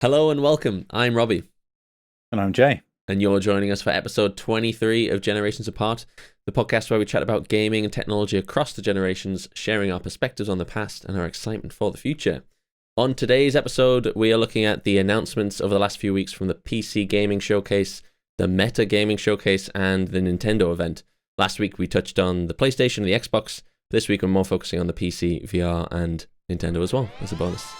Hello and welcome. I'm Robbie, And I'm Jay. and you're joining us for episode 23 of Generations Apart, the podcast where we chat about gaming and technology across the generations, sharing our perspectives on the past and our excitement for the future. On today's episode, we are looking at the announcements over the last few weeks from the PC Gaming Showcase, the Meta Gaming Showcase, and the Nintendo event. Last week we touched on the PlayStation and the Xbox. This week we're more focusing on the PC, VR, and Nintendo as well as a bonus.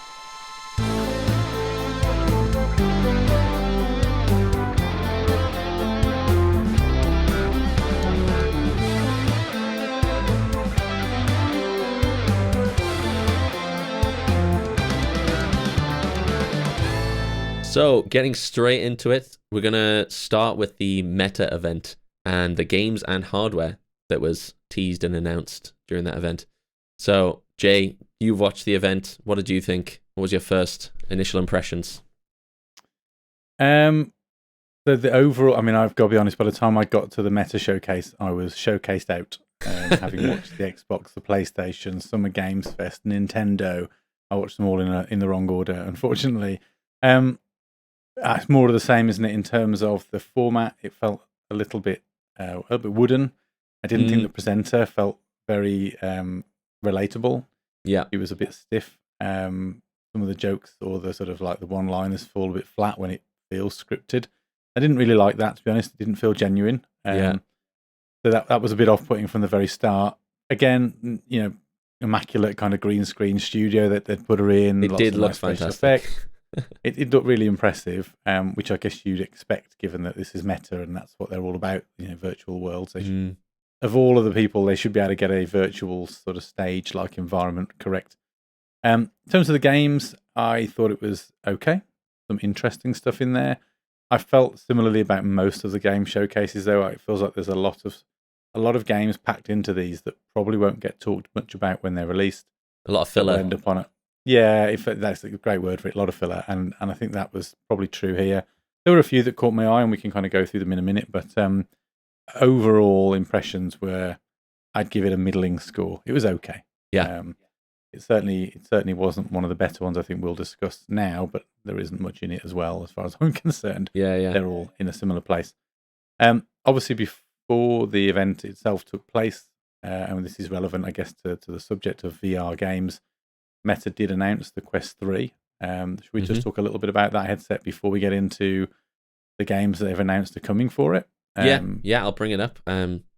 So, getting straight into it, we're going to start with the Meta event and the games and hardware that was teased and announced during that event. So, Jay, you've watched the event. What did you think? What was your first initial impressions? The overall, I mean, I've got to be honest, by the time I got to the Meta showcase, I was showcased out, having watched the Xbox, the PlayStation, Summer Games Fest, Nintendo. I watched them all in the wrong order, unfortunately. It's more of the same, isn't it? In terms of the format, it felt a little bit wooden. I didn't think the presenter felt very relatable. Yeah. He was a bit stiff. Some of the jokes or the sort of like the one-liners fall a bit flat when it feels scripted. I didn't really like that, to be honest. It didn't feel genuine. Yeah. So that was a bit off-putting from the very start. Again, immaculate kind of green screen studio that they'd put her in. It did look fantastic. It looked really impressive, which I guess you'd expect given that this is Meta and that's what they're all about, virtual worlds. Of all of the people, they should be able to get a virtual sort of stage-like environment correct. In terms of the games, I thought it was okay. Some interesting stuff in there. I felt similarly about most of the game showcases, though. It feels like there's a lot of games packed into these that probably won't get talked much about when they're released. A lot of filler. End up on it. Yeah, that's a great word for it. A lot of filler, and I think that was probably true here. There were a few that caught my eye, and we can kind of go through them in a minute. But overall impressions were, I'd give it a middling score. It was okay. Yeah. It certainly wasn't one of the better ones I think we'll discuss now, but there isn't much in it as well, as far as I'm concerned. Yeah. They're all in a similar place. Obviously, before the event itself took place, and this is relevant, I guess, to the subject of VR games, Meta did announce the Quest 3. Should we just talk a little bit about that headset before we get into the games that they've announced are coming for it? Yeah, I'll bring it up.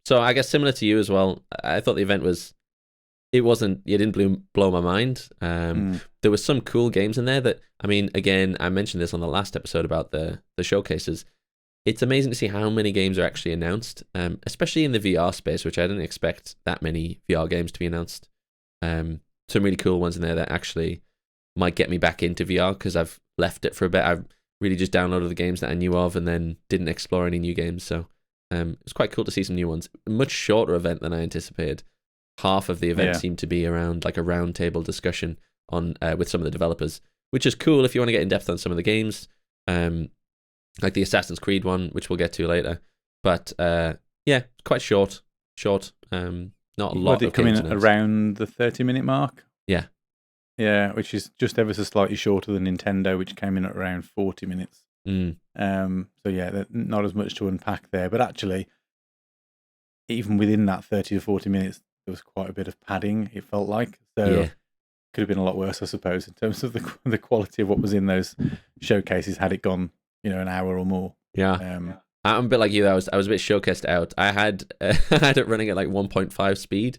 So I guess similar to you as well, I thought the event it didn't blow my mind. There were some cool games in there that, I mean, again, I mentioned this on the last episode about the showcases. It's amazing to see how many games are actually announced, especially in the VR space, which I didn't expect that many VR games to be announced. Some really cool ones in there that actually might get me back into VR because I've left it for a bit. I've really just downloaded the games that I knew of and then didn't explore any new games. So it's quite cool to see some new ones. A much shorter event than I anticipated. Half of the event seemed to be around like a round table discussion on with some of the developers, which is cool if you want to get in depth on some of the games, like the Assassin's Creed one, which we'll get to later. But quite short. Not a lot. Did it come in around the 30-minute mark? Yeah, which is just ever so slightly shorter than Nintendo, which came in at around 40 minutes. So yeah, not as much to unpack there, but actually, even within that 30 to 40 minutes, there was quite a bit of padding. It felt like could have been a lot worse, I suppose, in terms of the quality of what was in those showcases had it gone, an hour or more. Yeah. I'm a bit like you. I was a bit showcased out. I had it running at like 1.5 speed,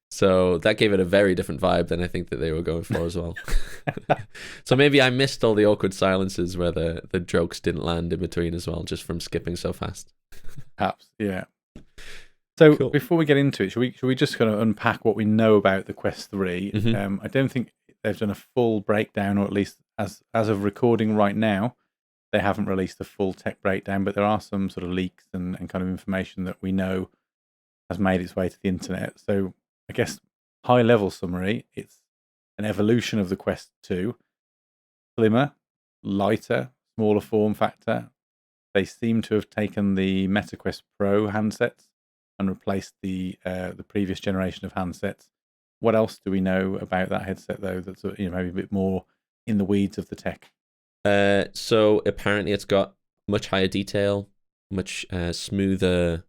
so that gave it a very different vibe than I think that they were going for as well. So maybe I missed all the awkward silences where the jokes didn't land in between as well, just from skipping so fast. Perhaps, yeah. So Cool. Before we get into it, should we just kind of unpack what we know about the Quest 3? I don't think they've done a full breakdown, or at least as of recording right now, they haven't released a full tech breakdown, but there are some sort of leaks and kind of information that we know has made its way to the internet. So I guess high-level summary, it's an evolution of the Quest 2, slimmer, lighter, smaller form factor. They seem to have taken the MetaQuest Pro handsets and replaced the previous generation of handsets. What else do we know about that headset, though, that's maybe a bit more in the weeds of the tech? So apparently it's got much higher detail, much smoother.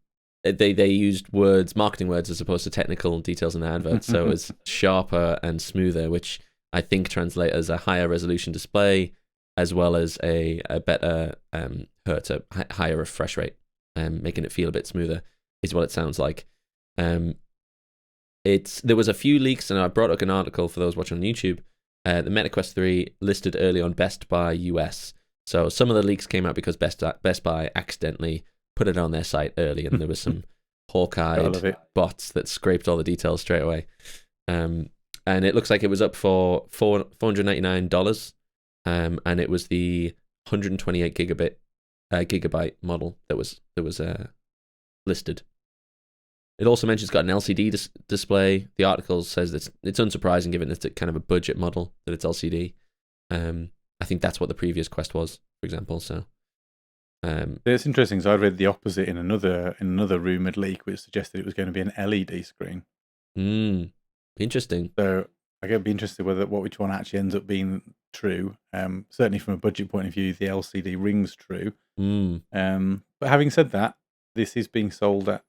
They used marketing words, as opposed to technical details in the advert. So it's sharper and smoother, which I think translate as a higher resolution display, as well as a better hertz, a higher refresh rate, making it feel a bit smoother, is what it sounds like. There was a few leaks, and I brought up an article for those watching on YouTube. The Meta Quest 3 listed early on Best Buy US. So some of the leaks came out because Best Buy accidentally put it on their site early, and there was some hawk-eyed bots that scraped all the details straight away. And it looks like it was up for $499, and it was the 128 gigabyte model that was listed. It also mentions it's got an LCD display. The article says it's unsurprising given it's kind of a budget model that it's LCD. I think that's what the previous Quest was, for example. So it's interesting. So I read the opposite in another rumored leak, which suggested it was going to be an LED screen. Interesting. So I get be interested which one actually ends up being true. Certainly from a budget point of view, the LCD rings true. But having said that, this is being sold at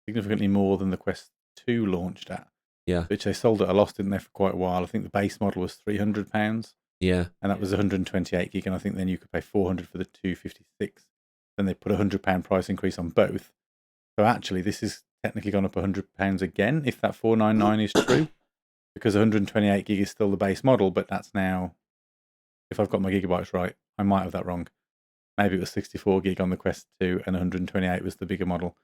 significantly more than the Quest 2 launched at. Yeah. Which they sold at a loss, didn't they, for quite a while? I think the base model was £300. Yeah. And that was 128 gig, and I think then you could pay 400 for the 256. Then they put £100 price increase on both. So actually, this is technically gone up £100 again, if that 499 is true, because 128 gig is still the base model, but that's now, if I've got my gigabytes right, I might have that wrong. Maybe it was 64 gig on the Quest 2 and 128 was the bigger model.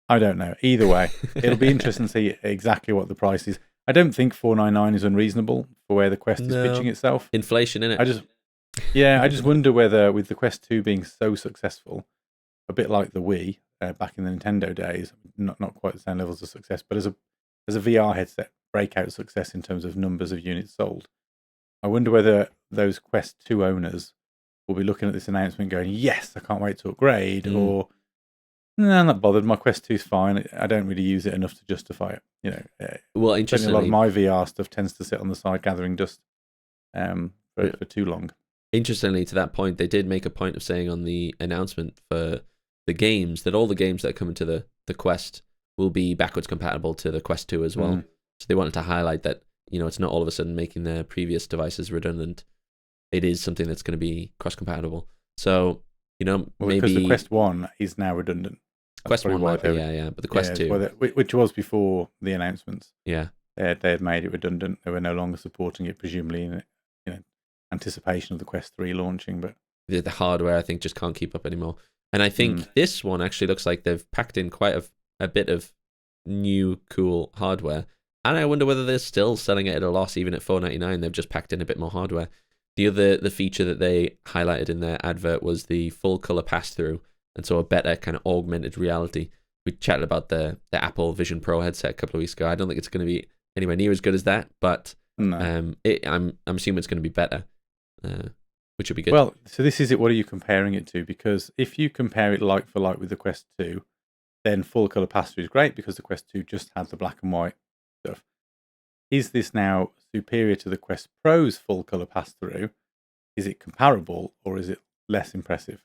I don't know. Either way, it'll be interesting to see exactly what the price is. I don't think 499 is unreasonable for where the Quest is pitching itself. Inflation, innit? I just wonder whether, with the Quest 2 being so successful, a bit like the Wii back in the Nintendo days, not quite the same levels of success, but as a VR headset, breakout success in terms of numbers of units sold. I wonder whether those Quest 2 owners will be looking at this announcement going, yes, I can't wait to upgrade, or no, I'm not bothered. My Quest 2 is fine. I don't really use it enough to justify it. Well, interestingly, a lot of my VR stuff tends to sit on the side gathering dust for too long. Interestingly, to that point, they did make a point of saying on the announcement for the games that all the games that are coming to the Quest will be backwards compatible to the Quest 2 as well. So they wanted to highlight that, it's not all of a sudden making their previous devices redundant. It is something that's going to be cross-compatible. So, maybe... Because the Quest 1 is now redundant. Quest 1 might be, yeah. But the Quest 2... which was before the announcements. Yeah. They had made it redundant. They were no longer supporting it, presumably in anticipation of the Quest 3 launching. But the hardware, I think, just can't keep up anymore. And I think this one actually looks like they've packed in quite a bit of new, cool hardware. And I wonder whether they're still selling it at a loss, even at $499. They've just packed in a bit more hardware. The feature that they highlighted in their advert was the full color pass-through, and so a better kind of augmented reality. We chatted about the Apple Vision Pro headset a couple of weeks ago. I don't think it's going to be anywhere near as good as that, but no. I'm assuming it's going to be better, which would be good. Well, so this is it. What are you comparing it to? Because if you compare it like for like with the Quest 2, then full color pass-through is great because the Quest 2 just had the black and white stuff. Is this now superior to the Quest Pro's full color pass-through? Is it comparable, or is it less impressive?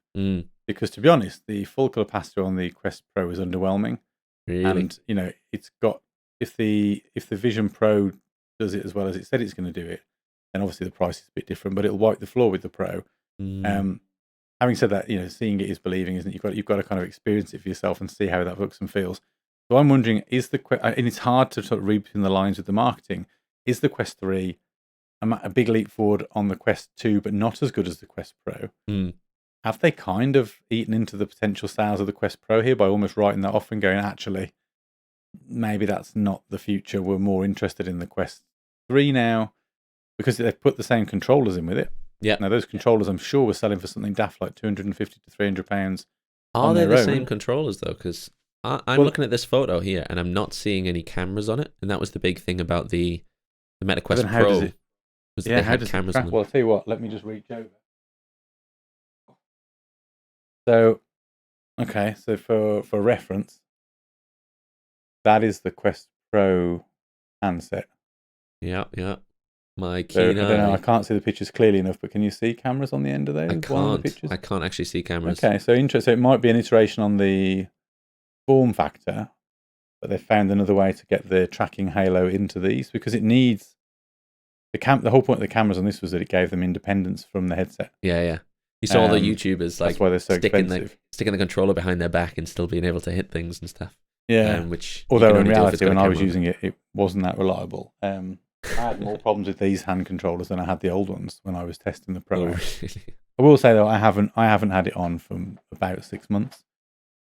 Because to be honest, the full color pass-through on the Quest Pro is underwhelming. Really? And it's got, if the Vision Pro does it as well as it said it's going to do it, then obviously the price is a bit different, but it'll wipe the floor with the Pro. Having said that, seeing it is believing, isn't it? You've got to kind of experience it for yourself and see how that looks and feels. So I'm wondering, and it's hard to sort of read between the lines with the marketing, is the Quest 3 a big leap forward on the Quest 2, but not as good as the Quest Pro? Have they kind of eaten into the potential sales of the Quest Pro here by almost writing that off and going, actually, maybe that's not the future. We're more interested in the Quest 3 now, because they've put the same controllers in with it. Yeah. Now, those controllers, I'm sure, were selling for something daft like £250 to £300. Are they the same controllers, though? Because I'm looking at this photo here, and I'm not seeing any cameras on it. And that was the big thing about the Meta Quest Pro. How does cameras on them. Well, I'll tell you what, let me just reach over. So, okay, so for reference, that is the Quest Pro handset. Yeah. My So, I keen don't know. I eye. can't see the pictures clearly enough, but can you see cameras on the end of those? One of the pictures. I can't actually see cameras. Okay, so interesting. It might be an iteration on the form factor, but they found another way to get the tracking halo into these because it needs the whole point of the cameras on this was that it gave them independence from the headset. Yeah. You saw all the YouTubers that's why they're so sticking expensive. the controller behind their back and still being able to hit things and stuff. Yeah. Which although you can in only do if it's reality, got when a I was camera on using it, it wasn't that reliable. I had more problems with these hand controllers than I had the old ones when I was testing the Pro. Oh, out. really? I will say though, I haven't had it on for about 6 months.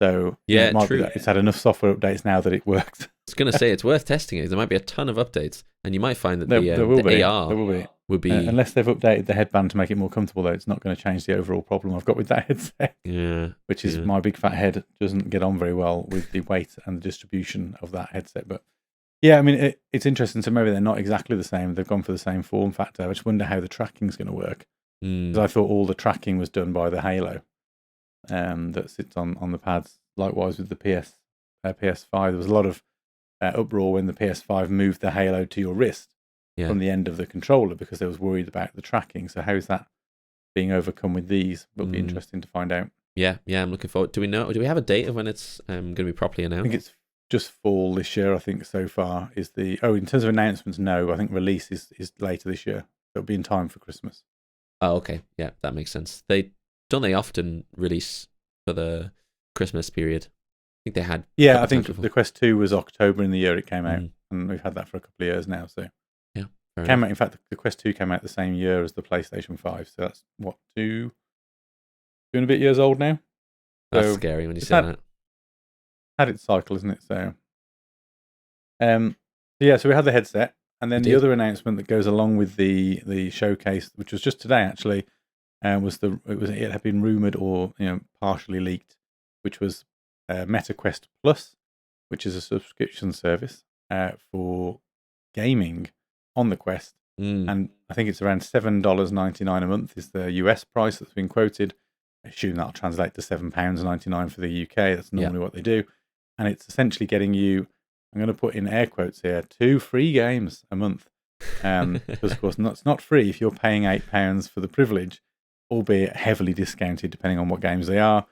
So Yeah, it might true. be that it's had enough software updates now that it works. I was going to say it's worth testing it. There might be a ton of updates, and you might find that There will be. AR There will be. would be Unless they've updated the headband to make it more comfortable, though, it's not going to change the overall problem I've got with that headset. Yeah, which is my big fat head doesn't get on very well with the weight and the distribution of that headset. But yeah, I mean, it's interesting. So maybe they're not exactly the same. They've gone for the same form factor. I just wonder how the tracking's going to work. Because I thought all the tracking was done by the Halo that sits on the pads. Likewise with the PS5, there was a lot of uproar when the PS5 moved the Halo to your wrist from the end of the controller because they was worried about the tracking. So how's that being overcome with these? It'll be interesting to find out. Yeah, I'm looking forward. Do we have a date of when it's going to be properly announced? I think it's just fall this year. I think so far is in terms of announcements, no. I think release is later this year. It'll be in time for Christmas. Oh, okay. Yeah, that makes sense. They often release for the Christmas period. I think they had. Yeah, I think the Quest 2 was October in the year it came out, and we've had that for a couple of years now. So yeah, in fact, the Quest 2 came out the same year as the PlayStation 5. So that's what, 2 and a bit years old now. That's scary when you say that. Had its cycle, isn't it? So, yeah. So we had the headset, and then the other announcement that goes along with the showcase, which was just today actually, it had been rumored or partially leaked, which was MetaQuest Plus, which is a subscription service for gaming on the Quest, and I think it's around $7.99 a month is the US price that's been quoted. I assume that'll translate to £7.99 for the UK. That's normally what they do, and it's essentially getting you. I'm going to put in air quotes here: 2 free games a month. Because of course, it's not free if you're paying £8 for the privilege, albeit heavily discounted depending on what games they are.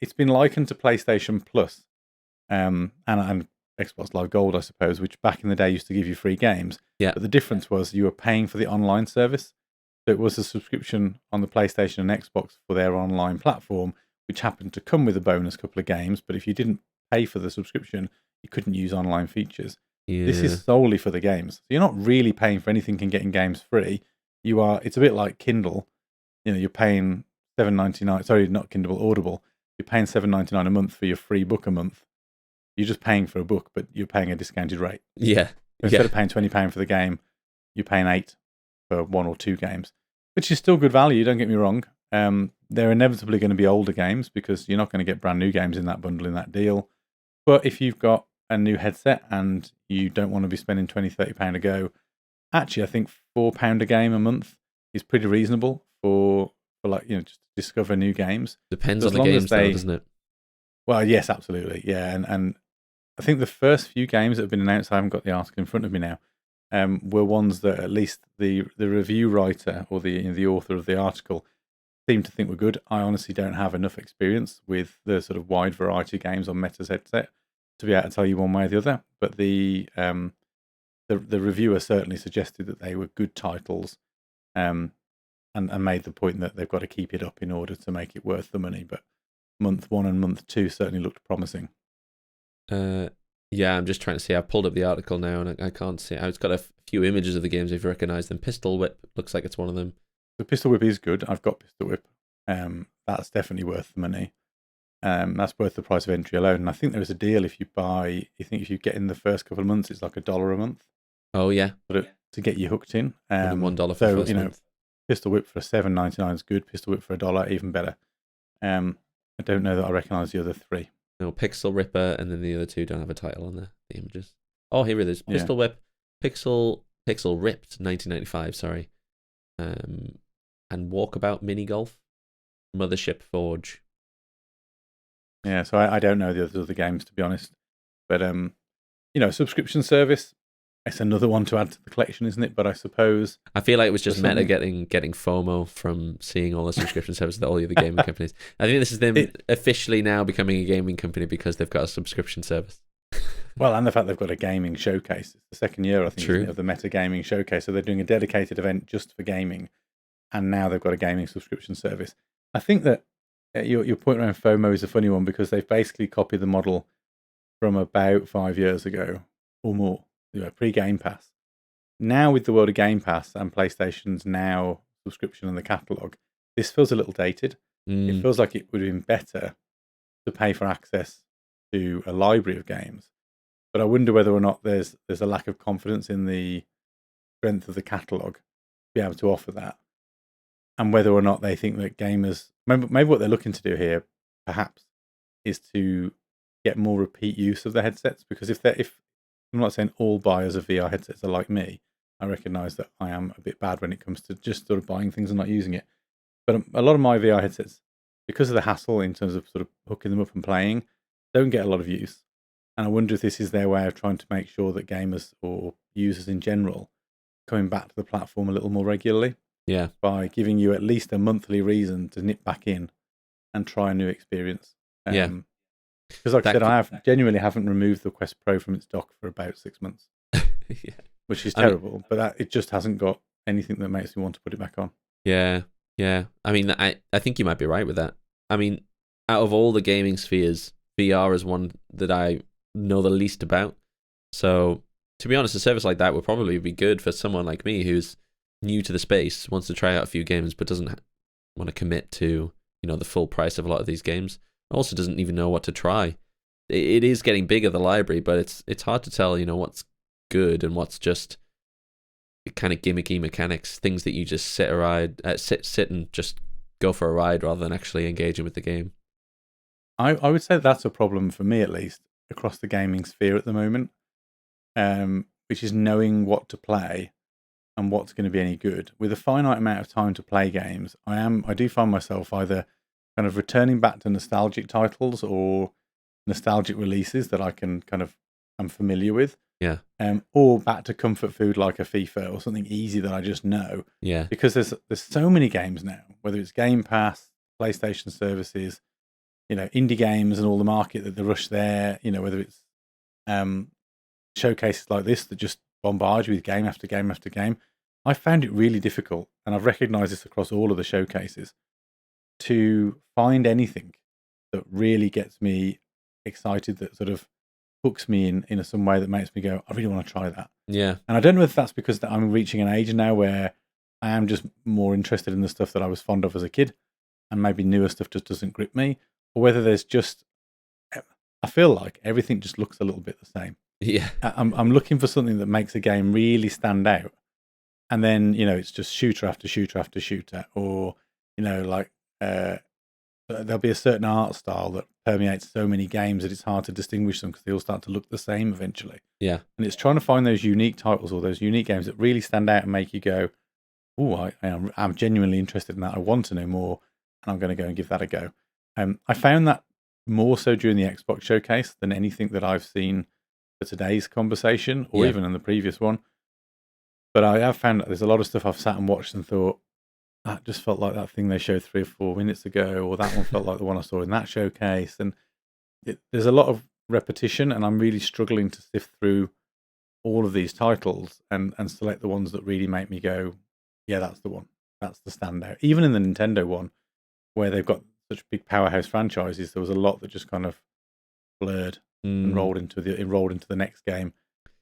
It's been likened to PlayStation Plus and Xbox Live Gold, I suppose, which back in the day used to give you free games. Yeah. But the difference was you were paying for the online service. So it was a subscription on the PlayStation and Xbox for their online platform, which happened to come with a bonus couple of games. But if you didn't pay for the subscription, you couldn't use online features. Yeah. This is solely for the games. So you're not really paying for anything and getting games free. It's a bit like Kindle. You're paying $7.99. Sorry, not Kindle, Audible. You're paying $7.99 a month for your free book a month. You're just paying for a book, but you're paying a discounted rate. Yeah. Instead of paying £20 for the game, you're paying $8 for 1 or 2 games, which is still good value. Don't get me wrong. They're inevitably going to be older games because you're not going to get brand new games in that bundle in that deal. But if you've got a new headset and you don't want to be spending £20-30 a go, actually, I think £4 a game a month is pretty reasonable for just to discover new games. Depends on the games, though, doesn't it? Well, yes, absolutely, yeah. And I think the first few games that have been announced, I haven't got the article in front of me now, were ones that at least the review writer or the author of the article seemed to think were good. I honestly don't have enough experience with the sort of wide variety of games on Meta's headset to be able to tell you one way or the other. But the reviewer certainly suggested that they were good titles, and made the point that they've got to keep it up in order to make it worth the money. But month 1 and month 2 certainly looked promising. Yeah, I'm just trying to see. I pulled up the article now and I can't see. It's got a few images of the games if you recognise them. Pistol Whip looks like it's one of them. The Pistol Whip is good. I've got Pistol Whip. That's definitely worth the money. That's worth the price of entry alone. And I think there is a deal if you buy. If you get in the first couple of months, it's like $1 a month. Oh yeah, but to get you hooked in. $1 for the first month. Pistol Whip for $7.99 is good. Pistol Whip for $1 even better. I don't know that I recognise the other 3. No, Pixel Ripper, and then the other 2 don't have a title on the images. Oh, here it is. Pistol Whip, Pixel Ripped, 1995. Sorry, and Walkabout Mini Golf, Mothership Forge. Yeah, so I don't know the other games, to be honest. But subscription service. it's another one to add to the collection, isn't it? But I suppose I feel like it was just Meta getting FOMO from seeing all the subscription services that all the other gaming companies. I think this is them officially now becoming a gaming company because they've got a subscription service. Well, and the fact they've got a gaming showcase. It's the second year, I think, isn't it, of the Meta Gaming Showcase. So they're doing a dedicated event just for gaming, and now they've got a gaming subscription service. I think that your point around FOMO is a funny one because they've basically copied the model from about 5 years ago or more, pre-Game Pass. Now with the world of Game Pass and PlayStation's now subscription and the catalogue, this feels a little dated. It feels like it would have been better to pay for access to a library of games. But I wonder whether or not there's a lack of confidence in the strength of the catalogue to be able to offer that. And whether or not they think that gamers, maybe what they're looking to do here, perhaps, is to get more repeat use of the headsets. Because if I'm not saying all buyers of VR headsets are like me, I recognise that I am a bit bad when it comes to just sort of buying things and not using it. But a lot of my VR headsets, because of the hassle in terms of sort of hooking them up and playing, don't get a lot of use. And I wonder if this is their way of trying to make sure that gamers or users in general coming back to the platform a little more regularly. Yeah. By giving you at least a monthly reason to nip back in and try a new experience. Because like I said, I genuinely haven't removed the Quest Pro from its dock for about 6 months. Yeah. Which is terrible, but it just hasn't got anything that makes me want to put it back on. Yeah. Yeah. I mean, I think you might be right with that. I mean, out of all the gaming spheres, VR is one that I know the least about. So, to be honest, a service like that would probably be good for someone like me who's new to the space, wants to try out a few games, but doesn't want to commit to, the full price of a lot of these games. Also doesn't even know what to try. It is getting bigger, the library, but it's hard to tell, what's good and what's just kind of gimmicky mechanics, things that you just sit and just go for a ride rather than actually engaging with the game. I would say that's a problem for me, at least, across the gaming sphere at the moment, which is knowing what to play and what's going to be any good. With a finite amount of time to play games, I do find myself either kind of returning back to nostalgic titles or nostalgic releases that I'm familiar with. Yeah. Or back to comfort food like a FIFA or something easy that I just know. Yeah. Because there's so many games now, whether it's Game Pass, PlayStation services, indie games and all the market that the rush there, whether it's showcases like this that just bombard you with game after game after game. I found it really difficult, and I've recognised this across all of the showcases, to find anything that really gets me excited, that sort of hooks me in some way that makes me go, I really want to try that. Yeah. And I don't know if that's because I'm reaching an age now where I am just more interested in the stuff that I was fond of as a kid, and maybe newer stuff just doesn't grip me, or whether there's just, I feel like everything just looks a little bit the same. Yeah. I'm looking for something that makes a game really stand out. And then, it's just shooter after shooter after shooter. Or, there'll be a certain art style that permeates so many games that it's hard to distinguish them because they all start to look the same eventually. Yeah. And it's trying to find those unique titles or those unique games that really stand out and make you go, oh, I'm genuinely interested in that. I want to know more, and I'm going to go and give that a go. I found that more so during the Xbox showcase than anything that I've seen for today's conversation or even in the previous one. But I have found that there's a lot of stuff I've sat and watched and thought, that just felt like that thing they showed 3 or 4 minutes ago, or that one felt like the one I saw in that showcase. And there's a lot of repetition, and I'm really struggling to sift through all of these titles and select the ones that really make me go, yeah, that's the one. That's the standout. Even in the Nintendo one, where they've got such big powerhouse franchises, there was a lot that just kind of blurred and rolled into the next game.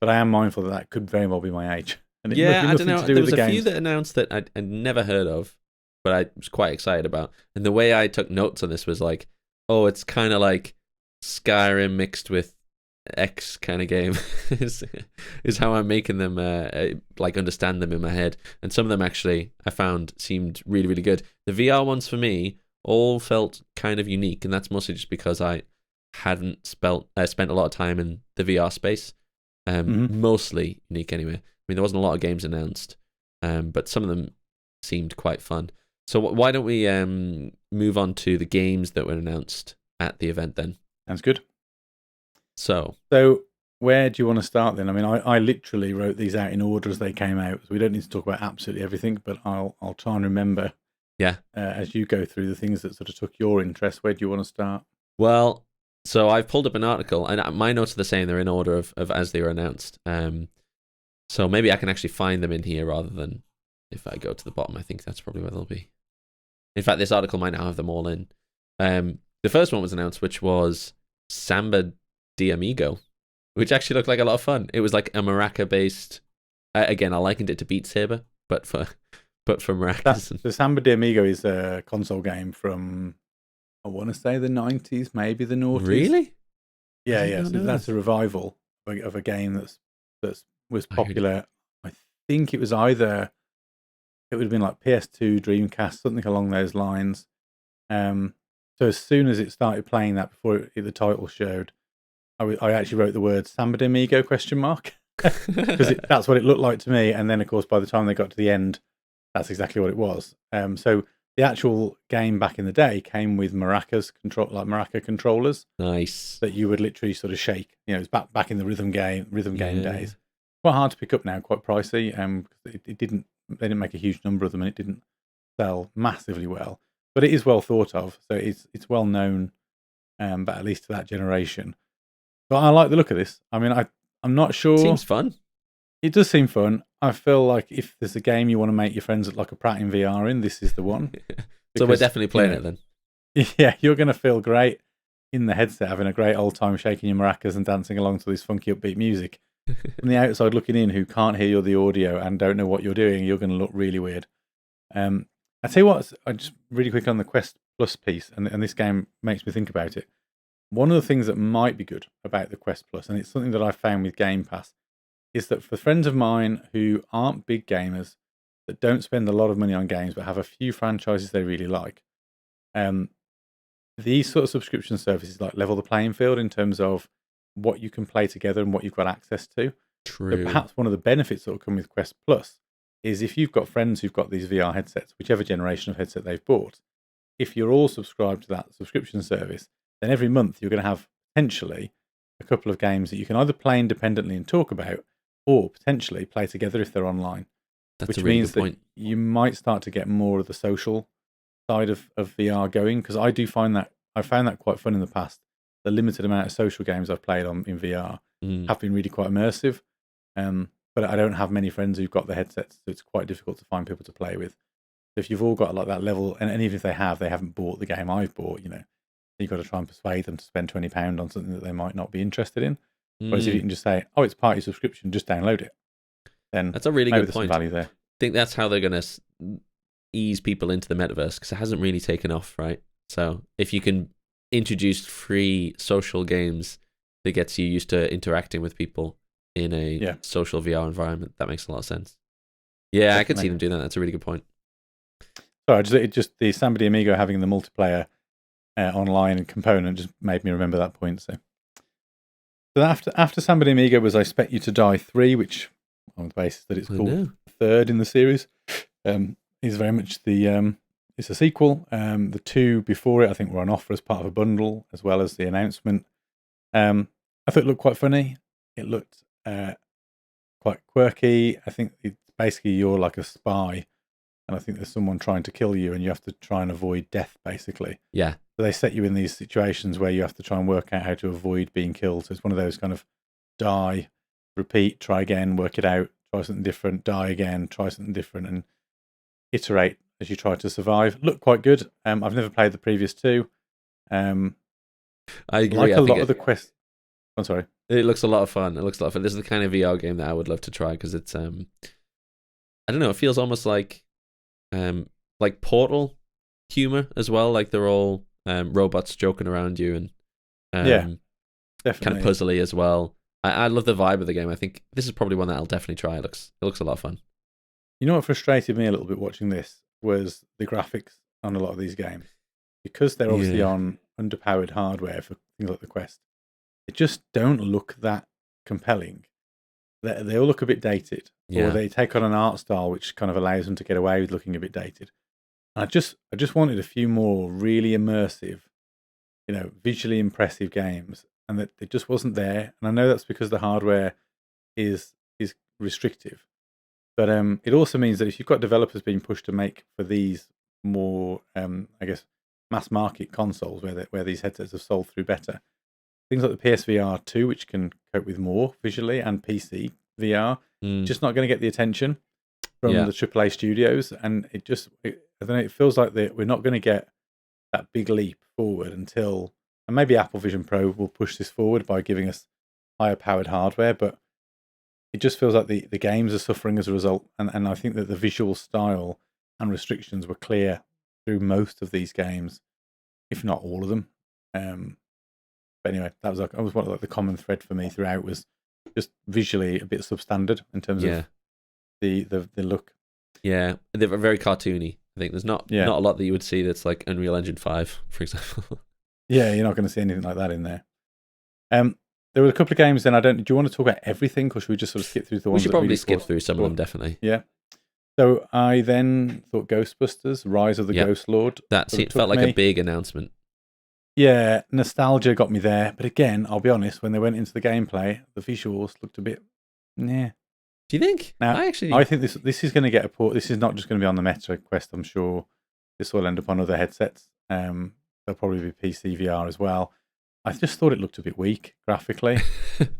But I am mindful that could very well be my age. And I don't know. There was a few that announced that I'd never heard of, but I was quite excited about. And the way I took notes on this was like, oh, it's kind of like Skyrim mixed with X kind of game is how I'm making them understand them in my head. And some of them actually I found seemed really, really good. The VR ones for me all felt kind of unique, and that's mostly just because I hadn't spent a lot of time in the VR space. Mostly unique anyway. I mean, there wasn't a lot of games announced, but some of them seemed quite fun. So why don't we move on to the games that were announced at the event then? Sounds good. So where do you want to start then? I mean, I literally wrote these out in order as they came out, so we don't need to talk about absolutely everything, but I'll try and remember. Yeah. As you go through the things that sort of took your interest, where do you want to start? Well, so I've pulled up an article, and my notes are the same. They're in order of as they were announced. So maybe I can actually find them in here rather than if I go to the bottom. I think that's probably where they'll be. In fact, this article might now have them all in. The first one was announced, which was Samba de Amigo, which actually looked like a lot of fun. It was like a maraca-based. Again, I likened it to Beat Saber, but for maracas. The Samba de Amigo is a console game from, I want to say, the 90s, maybe the noughties. Really? Yeah. So that's a revival of a game that was popular. I think it was either, it would have been like PS2, Dreamcast, something along those lines. So as soon as it started playing that, before the title showed, I actually wrote the word Samba de Amigo ? Because that's what it looked like to me. And then, of course, by the time they got to the end, that's exactly what it was. So the actual game back in the day came with maracas, like maraca controllers. Nice. That you would literally sort of shake. You know, it's back in the rhythm game days. Quite hard to pick up now, quite pricey. They didn't make a huge number of them, and it didn't sell massively well. But it is well thought of, so it's well known, but at least to that generation. But I like the look of this. I mean, I'm not sure. Seems fun. It does seem fun. I feel like if there's a game you want to make your friends look like a prat in VR in, this is the one. So we're definitely playing it then. Yeah, you're going to feel great in the headset, having a great old time shaking your maracas and dancing along to this funky upbeat music. From the outside looking in, who can't hear the audio and don't know what you're doing, you're going to look really weird. I tell you what, I just really quick on the Quest Plus piece, and this game makes me think about it. One of the things that might be good about the Quest Plus, and it's something that I found with Game Pass, is that for friends of mine who aren't big gamers, that don't spend a lot of money on games, but have a few franchises they really like, these sort of subscription services like level the playing field in terms of what you can play together and what you've got access to. True. So perhaps one of the benefits that will come with Quest Plus is if you've got friends who've got these VR headsets, whichever generation of headset they've bought, if you're all subscribed to that subscription service, then every month you're going to have potentially a couple of games that you can either play independently and talk about, or potentially play together if they're online. That's a really means good point. That you might start to get more of the social side of VR going, because I found that quite fun in the past. The limited amount of social games I've played in VR have been really quite immersive. But I don't have many friends who've got the headsets, so it's quite difficult to find people to play with. So if you've all got like that level, and even if they haven't bought the game I've bought, you've got to try and persuade them to spend £20 on something that they might not be interested in. Whereas if you can just say, "Oh, it's part of your subscription, just download it," then that's a really good point. Some value there. I think that's how they're going to ease people into the metaverse, because it hasn't really taken off, right? So if you can introduce free social games that gets you used to interacting with people in a social VR environment, that makes a lot of sense. Yeah, definitely. I could see them doing that. That's a really good point. Sorry, just the Samba de Amigo having the multiplayer online component just made me remember that point. So after Samba de Amigo was I Expect You to Die 3, which on the basis that it's called third in the series, is very much it's a sequel. The two before it, I think, were on offer as part of a bundle, as well as the announcement. I thought it looked quite funny. It looked quite quirky. I think it's basically you're like a spy, and I think there's someone trying to kill you, and you have to try and avoid death, basically. Yeah. So they set you in these situations where you have to try and work out how to avoid being killed. So it's one of those kind of die, repeat, try again, work it out, try something different, die again, try something different, and iterate as you try to survive. Looked quite good. I've never played the previous two. I agree. Like a lot of the quests. I'm sorry. It looks a lot of fun. This is the kind of VR game that I would love to try, because it's I don't know. It feels almost like Portal humor as well. Like they're all robots joking around you, and definitely kind of puzzly as well. I love the vibe of the game. I think this is probably one that I'll definitely try. It looks a lot of fun. You know what frustrated me a little bit watching this was the graphics on a lot of these games, because they're obviously on underpowered hardware for things like the Quest. They just don't look that compelling. They all look a bit dated, or they take on an art style which kind of allows them to get away with looking a bit dated. And I just wanted a few more really immersive, visually impressive games. and that it just wasn't there. And I know that's because the hardware is restrictive, but it also means that if you've got developers being pushed to make for these more, I guess, mass market consoles where these headsets have sold through better, things like the PSVR 2, which can cope with more visually, and PC VR, just not going to get the attention from the AAA studios, and I don't know, it feels like we're not going to get that big leap forward until, and maybe Apple Vision Pro will push this forward by giving us higher powered hardware, but it just feels like the games are suffering as a result, and I think that the visual style and restrictions were clear through most of these games, if not all of them. But anyway, that was one of the common thread for me throughout, was just visually a bit substandard in terms of the look. Yeah, they're very cartoony. I think there's not a lot that you would see that's like Unreal Engine 5, for example. Yeah, you're not going to see anything like that in there. There were a couple of games. Then do you want to talk about everything, or should we just sort of skip through the ones? We should probably skip through some of them, definitely. Yeah. So I then thought Ghostbusters: Rise of the Ghost Lord. That felt like a big announcement. Yeah, nostalgia got me there, but again, I'll be honest. When they went into the gameplay, the visuals looked a bit, yeah. Do you think? Now, I think this is going to get a port. This is not just going to be on the Meta Quest. I'm sure this will end up on other headsets. There'll probably be PC VR as well. I just thought it looked a bit weak graphically.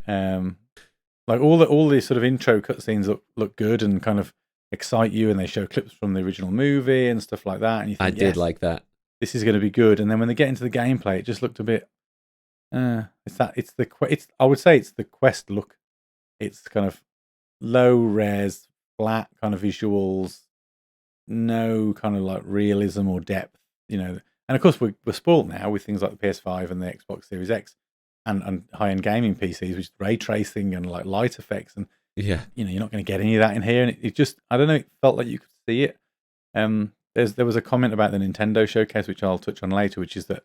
Like all the sort of intro cutscenes look good and kind of excite you, and they show clips from the original movie and stuff like that. And you think, I did like that. This is going to be good. And then when they get into the gameplay, it just looked a bit. I would say it's the Quest look. It's kind of low res, flat kind of visuals, no kind of like realism or depth, And of course, we're spoiled now with things like the PS5 and the Xbox Series X and high-end gaming PCs, which is ray tracing and like light effects, and you're not going to get any of that in here. And it just, I don't know, it felt like you could see it. There was a comment about the Nintendo showcase, which I'll touch on later, which is that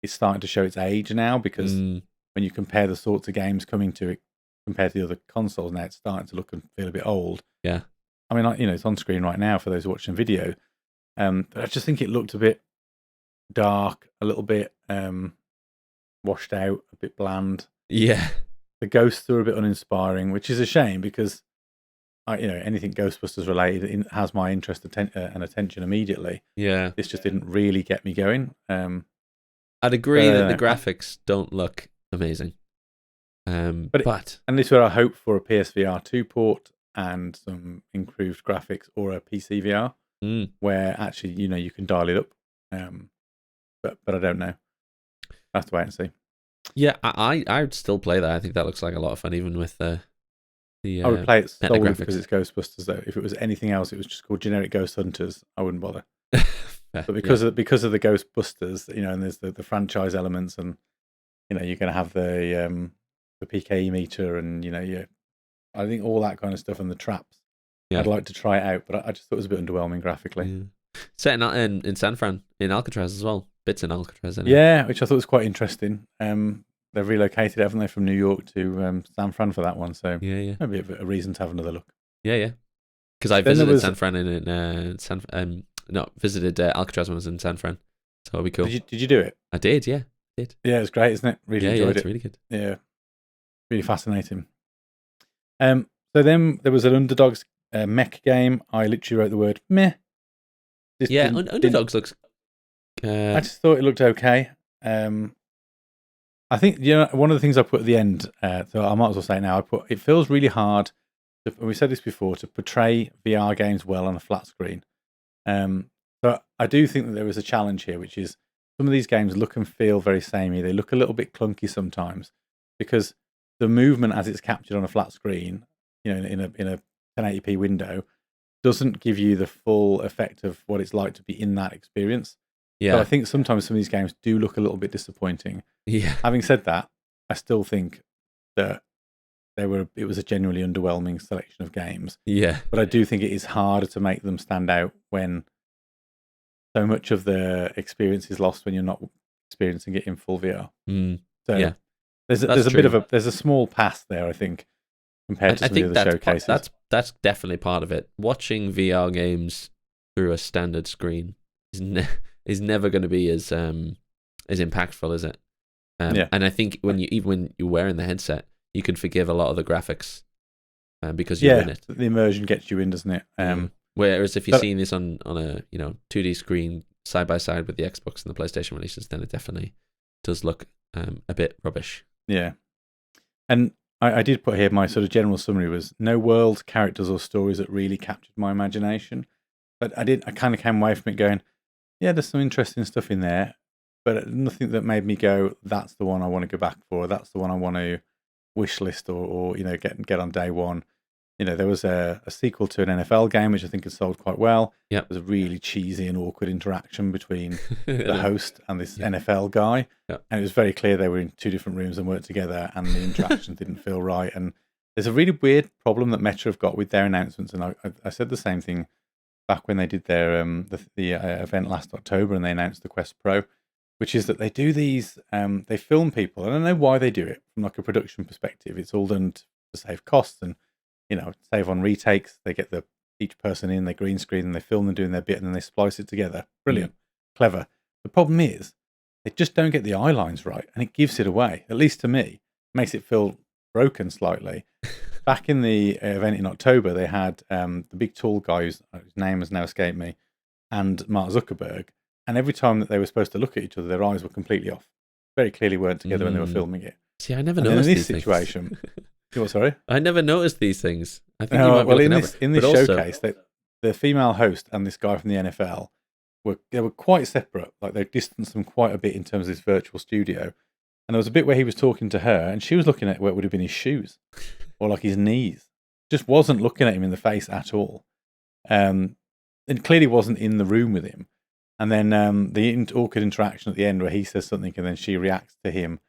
it's starting to show its age now, because when you compare the sorts of games coming to it compared to the other consoles now, it's starting to look and feel a bit old. Yeah. I mean, it's on screen right now for those watching video. But I just think it looked a bit dark, a little bit washed out, a bit bland. Yeah. The ghosts are a bit uninspiring, which is a shame, because anything Ghostbusters related has my interest and attention immediately. Yeah. This just didn't really get me going. I'd agree that the graphics don't look amazing. But and this is where I hope for a PSVR 2 port and some improved graphics, or a PC VR where actually you can dial it up. But I don't know. I have to wait and see. Yeah, I would still play that. I think that looks like a lot of fun, even with the. I would play it solely because it's Ghostbusters, though. If it was anything else, it was just called generic Ghost Hunters, I wouldn't bother. But because of the Ghostbusters, and there's the franchise elements, and you're going to have the PKE meter, and I think all that kind of stuff, and the traps. Yeah. I'd like to try it out, but I just thought it was a bit underwhelming graphically. Yeah. Set in San Fran, in Alcatraz as well. Bits in Alcatraz, anyway. Yeah, which I thought was quite interesting. They've relocated, haven't they, from New York to San Fran for that one? So maybe a reason to have another look. Yeah. Because I visited San Fran visited Alcatraz when I was in San Fran. So it'll be cool. Did you do it? I did, yeah. Yeah, it's great, isn't it? Really enjoyed it. It's really good. Yeah, really fascinating. So then there was an Underdogs mech game. I literally wrote the word meh. Underdogs looks. I just thought it looked okay. I think one of the things I put at the end, so I might as well say it now. It feels really hard. We said this before, to portray VR games well on a flat screen. But I do think that there is a challenge here, which is some of these games look and feel very samey. They look a little bit clunky sometimes, because the movement as it's captured on a flat screen, in a 1080p window, doesn't give you the full effect of what it's like to be in that experience. Yeah. So I think sometimes some of these games do look a little bit disappointing. Yeah. Having said that, I still think that it was a genuinely underwhelming selection of games. Yeah. But I do think it is harder to make them stand out when so much of the experience is lost when you're not experiencing it in full VR. So yeah. There's a small pass there, I think, compared to some of the other showcases. That's definitely part of it. Watching VR games through a standard screen is never going to be as impactful, is it? And I think even when you're wearing the headset, you can forgive a lot of the graphics because you're in it. The immersion gets you in, doesn't it? Whereas if you're seeing this on a 2D screen side by side with the Xbox and the PlayStation releases, then it definitely does look a bit rubbish. Yeah, and I did put here my sort of general summary was no world, characters, or stories that really captured my imagination. But I kind of came away from it going, yeah, there's some interesting stuff in there, but nothing that made me go, that's the one I want to go back for. That's the one I want to wish list or get on day one. There was a sequel to an NFL game, which I think had sold quite well. Yep. It was a really cheesy and awkward interaction between the host and this NFL guy. Yep. And it was very clear they were in two different rooms and weren't together, and the interaction didn't feel right. And there's a really weird problem that Meta have got with their announcements. And I said the same thing back when they did their the event last October and they announced the Quest Pro, which is that they do these, they film people. I don't know why they do it from like a production perspective. It's all done to save costs and save on retakes. They get each person in, they green screen, and they film them doing their bit, and then they splice it together. Brilliant, clever. The problem is they just don't get the eye lines right, and it gives it away. At least to me, makes it feel broken slightly. Back in the event in October, they had the big tall guy whose name has now escaped me, and Mark Zuckerberg. And every time that they were supposed to look at each other, their eyes were completely off. Very clearly weren't together when they were filming it. See, I never noticed in this situation. What, sorry? I never noticed these things. I think you might be in this showcase, the female host and this guy from the NFL were quite separate. Like they distanced them quite a bit in terms of this virtual studio. And there was a bit where he was talking to her, and she was looking at what would have been his shoes or like his knees. Just wasn't looking at him in the face at all. And clearly wasn't in the room with him. And then the awkward interaction at the end where he says something and then she reacts to him.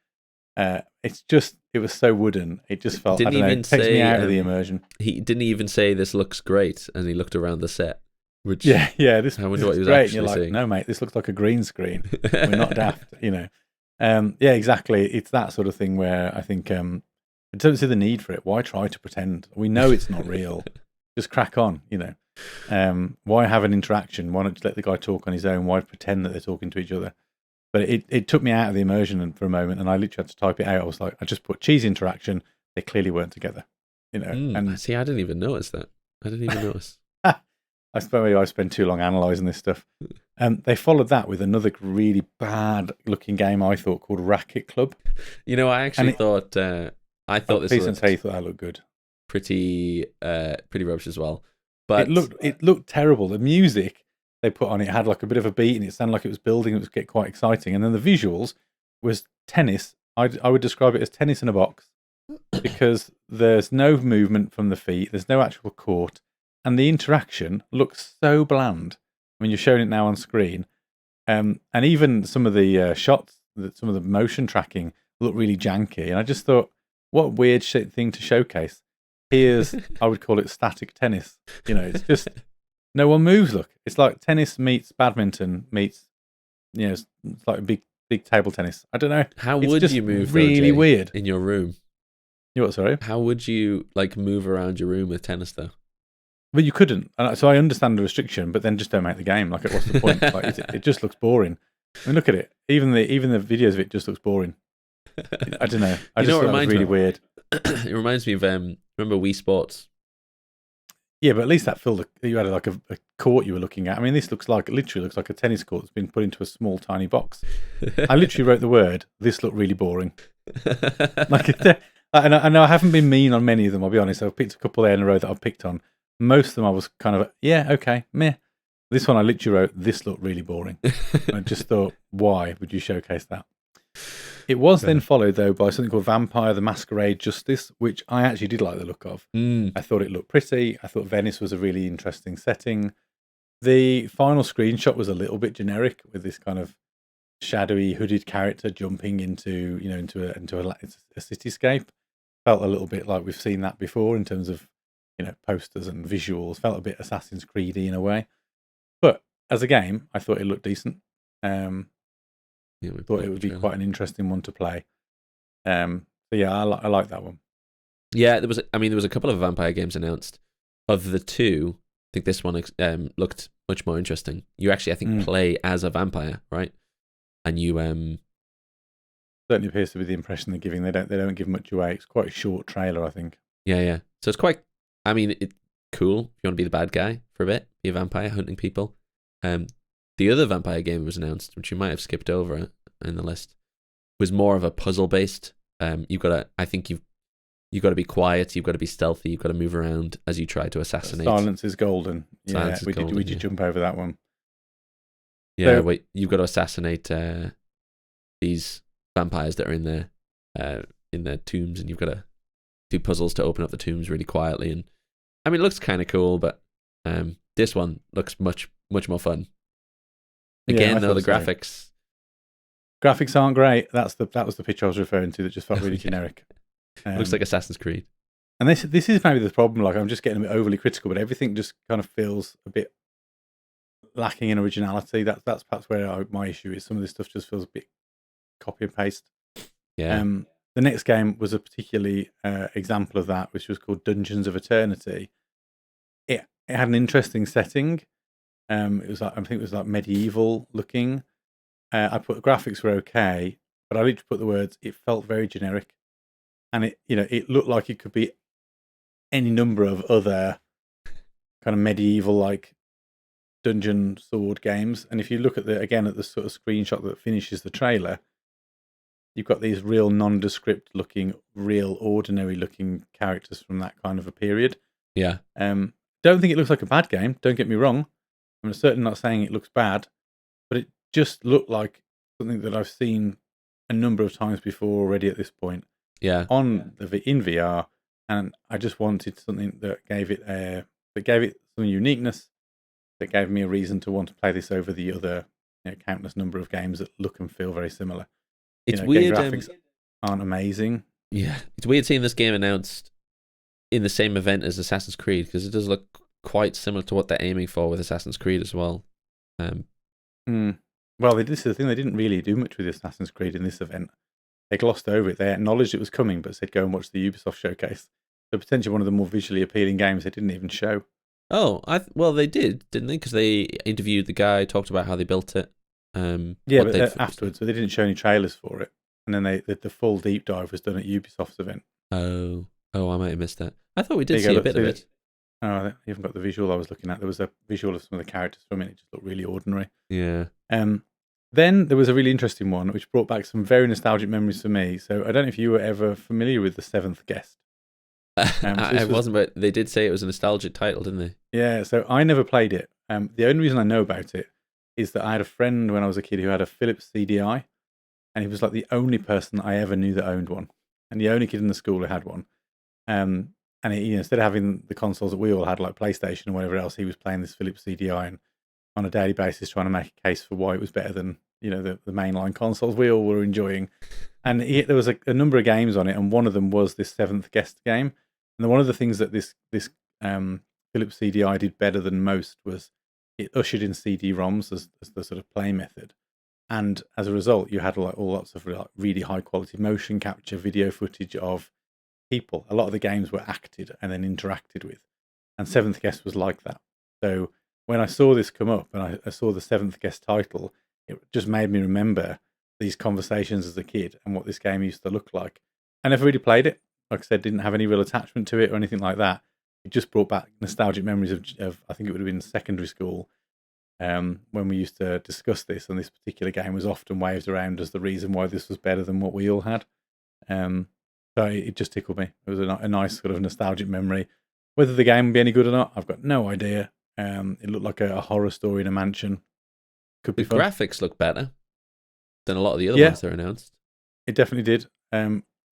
It was so wooden. It just felt, it takes me out of the immersion. He didn't even say this looks great, and he looked around the set. Which I wonder what he was great. actually And you're like, saying. no, mate, this looks like a green screen. We're not daft, Yeah, exactly. It's that sort of thing where I think I don't see the need for it. Why try to pretend? We know it's not real. Just crack on, Why have an interaction? Why not just let the guy talk on his own? Why pretend that they're talking to each other? But it took me out of the immersion for a moment, and I literally had to type it out. I was like, I just put cheese interaction. They clearly weren't together, And see, I didn't even notice that. I didn't even notice. I suppose I spend too long analysing this stuff. They followed that with another really bad-looking game I thought called Racket Club. I actually thought this please don't say you thought that looked good. Pretty rubbish as well. But it looked terrible. The music they put on it had like a bit of a beat, and it sounded like it was building. It was getting quite exciting, and then the visuals was tennis. I would describe it as tennis in a box because there's no movement from the feet. There's no actual court, and the interaction looks so bland. I mean, you're showing it now on screen, and even some of the shots, some of the motion tracking look really janky. And I just thought, what weird shit thing to showcase. Here's, I would call it static tennis. It's just no one moves. Look, it's like tennis meets badminton meets, it's like big table tennis. I don't know. How would you move? Really weird in your room. You what? Sorry. How would you move around your room with tennis though? But you couldn't. So I understand the restriction, but then just don't make the game. Like, what's the point? Like, it just looks boring. I mean, look at it. Even the videos of it just looks boring. I don't know. I just thought it was really weird. It reminds me of remember Wii Sports? Yeah, but at least that you had like a court you were looking at. I mean, this literally looks like a tennis court that's been put into a small, tiny box. I literally wrote the word, this looked really boring. And I haven't been mean on many of them, I'll be honest. I've picked a couple there in a row that I've picked on. Most of them I was kind of, yeah, okay, meh. This one I literally wrote, this looked really boring. I just thought, why would you showcase that? It was then followed, though, by something called Vampire the Masquerade Justice, which I actually did like the look of. I thought it looked pretty. I thought Venice was a really interesting setting. The final screenshot was a little bit generic, with this kind of shadowy, hooded character jumping into a cityscape. Felt a little bit like we've seen that before in terms of posters and visuals. Felt a bit Assassin's Creedy in a way, but as a game, I thought it looked decent. Thought it would be quite an interesting one to play. So yeah, I like that one. Yeah, there was a couple of vampire games announced. Of the two, I think this one looked much more interesting. You actually, I think, play as a vampire, right? And you certainly appears to be the impression they're giving. They don't give much away. It's quite a short trailer, I think. Yeah. So it's quite. I mean, it's cool if you want to be the bad guy for a bit, be a vampire hunting people. The other vampire game was announced, which you might have skipped over in the list, was more of a puzzle based. You've got to. I think you've got to be quiet. You've got to be stealthy. You've got to move around as you try to assassinate. Silence is golden. Silence is golden, we did jump over that one. Yeah, So, wait. You've got to assassinate these vampires that are in their tombs, and you've got to do puzzles to open up the tombs really quietly. And I mean, it looks kind of cool, but this one looks much more fun. Again, though, the graphics aren't great. That was the picture I was referring to that just felt really generic. Looks like Assassin's Creed. And this is maybe the problem. Like, I'm just getting a bit overly critical, but everything just kind of feels a bit lacking in originality. That's perhaps where my issue is. Some of this stuff just feels a bit copy and paste. Yeah. The next game was a particularly example of that, which was called Dungeons of Eternity. It had an interesting setting. It was like, I think it was like medieval looking. I put the graphics were okay, but I literally put the words. It felt very generic, and it looked like it could be any number of other kind of medieval like dungeon sword games. And if you look at the sort of screenshot that finishes the trailer, you've got these real nondescript looking, real ordinary looking characters from that kind of a period. Yeah. Don't think it looks like a bad game. Don't get me wrong. I'm certainly not saying it looks bad, but it just looked like something that I've seen a number of times before already at this point. Yeah. In VR, and I just wanted something that gave it some uniqueness, that gave me a reason to want to play this over the other countless number of games that look and feel very similar. It's weird. Graphics aren't amazing. Yeah, it's weird seeing this game announced in the same event as Assassin's Creed, because it does look quite similar to what they're aiming for with Assassin's Creed as well. Well, this is the thing. They didn't really do much with Assassin's Creed in this event. They glossed over it. They acknowledged it was coming, but said go and watch the Ubisoft showcase. So potentially one of the more visually appealing games they didn't even show. Oh, well, they did, didn't they? Because they interviewed the guy, talked about how they built it. Yeah, but afterwards, but they didn't show any trailers for it. And then the full deep dive was done at Ubisoft's event. Oh, I might have missed that. I thought we did see a bit of it. Oh, you haven't got the visual I was looking at. There was a visual of some of the characters from it. It just looked really ordinary. Yeah. Then there was a really interesting one, which brought back some very nostalgic memories for me. So I don't know if you were ever familiar with The Seventh Guest. I wasn't, but they did say it was a nostalgic title, didn't they? Yeah, so I never played it. The only reason I know about it is that I had a friend when I was a kid who had a Philips CDI, and he was like the only person I ever knew that owned one, and the only kid in the school who had one. And instead of having the consoles that we all had, like PlayStation and whatever else, he was playing this Philips CDI and on a daily basis trying to make a case for why it was better than the mainline consoles we all were enjoying. And there was a number of games on it, and one of them was this Seventh Guest game. And one of the things that this Philips CDI did better than most was it ushered in CD-ROMs as the sort of play method. And as a result, you had lots of really high quality motion capture video footage of people. A lot of the games were acted and then interacted with. And Seventh Guest was like that. So when I saw this come up and I saw the Seventh Guest title, it just made me remember these conversations as a kid and what this game used to look like. I never really played it. Like I said, didn't have any real attachment to it or anything like that. It just brought back nostalgic memories of I think it would have been secondary school, when we used to discuss this, and this particular game was often waved around as the reason why this was better than what we all had. So it just tickled me. It was a nice sort of nostalgic memory. Whether the game would be any good or not, I've got no idea. It looked like a horror story in a mansion. Could be the fun. Graphics look better than a lot of the other ones that are announced. It definitely did.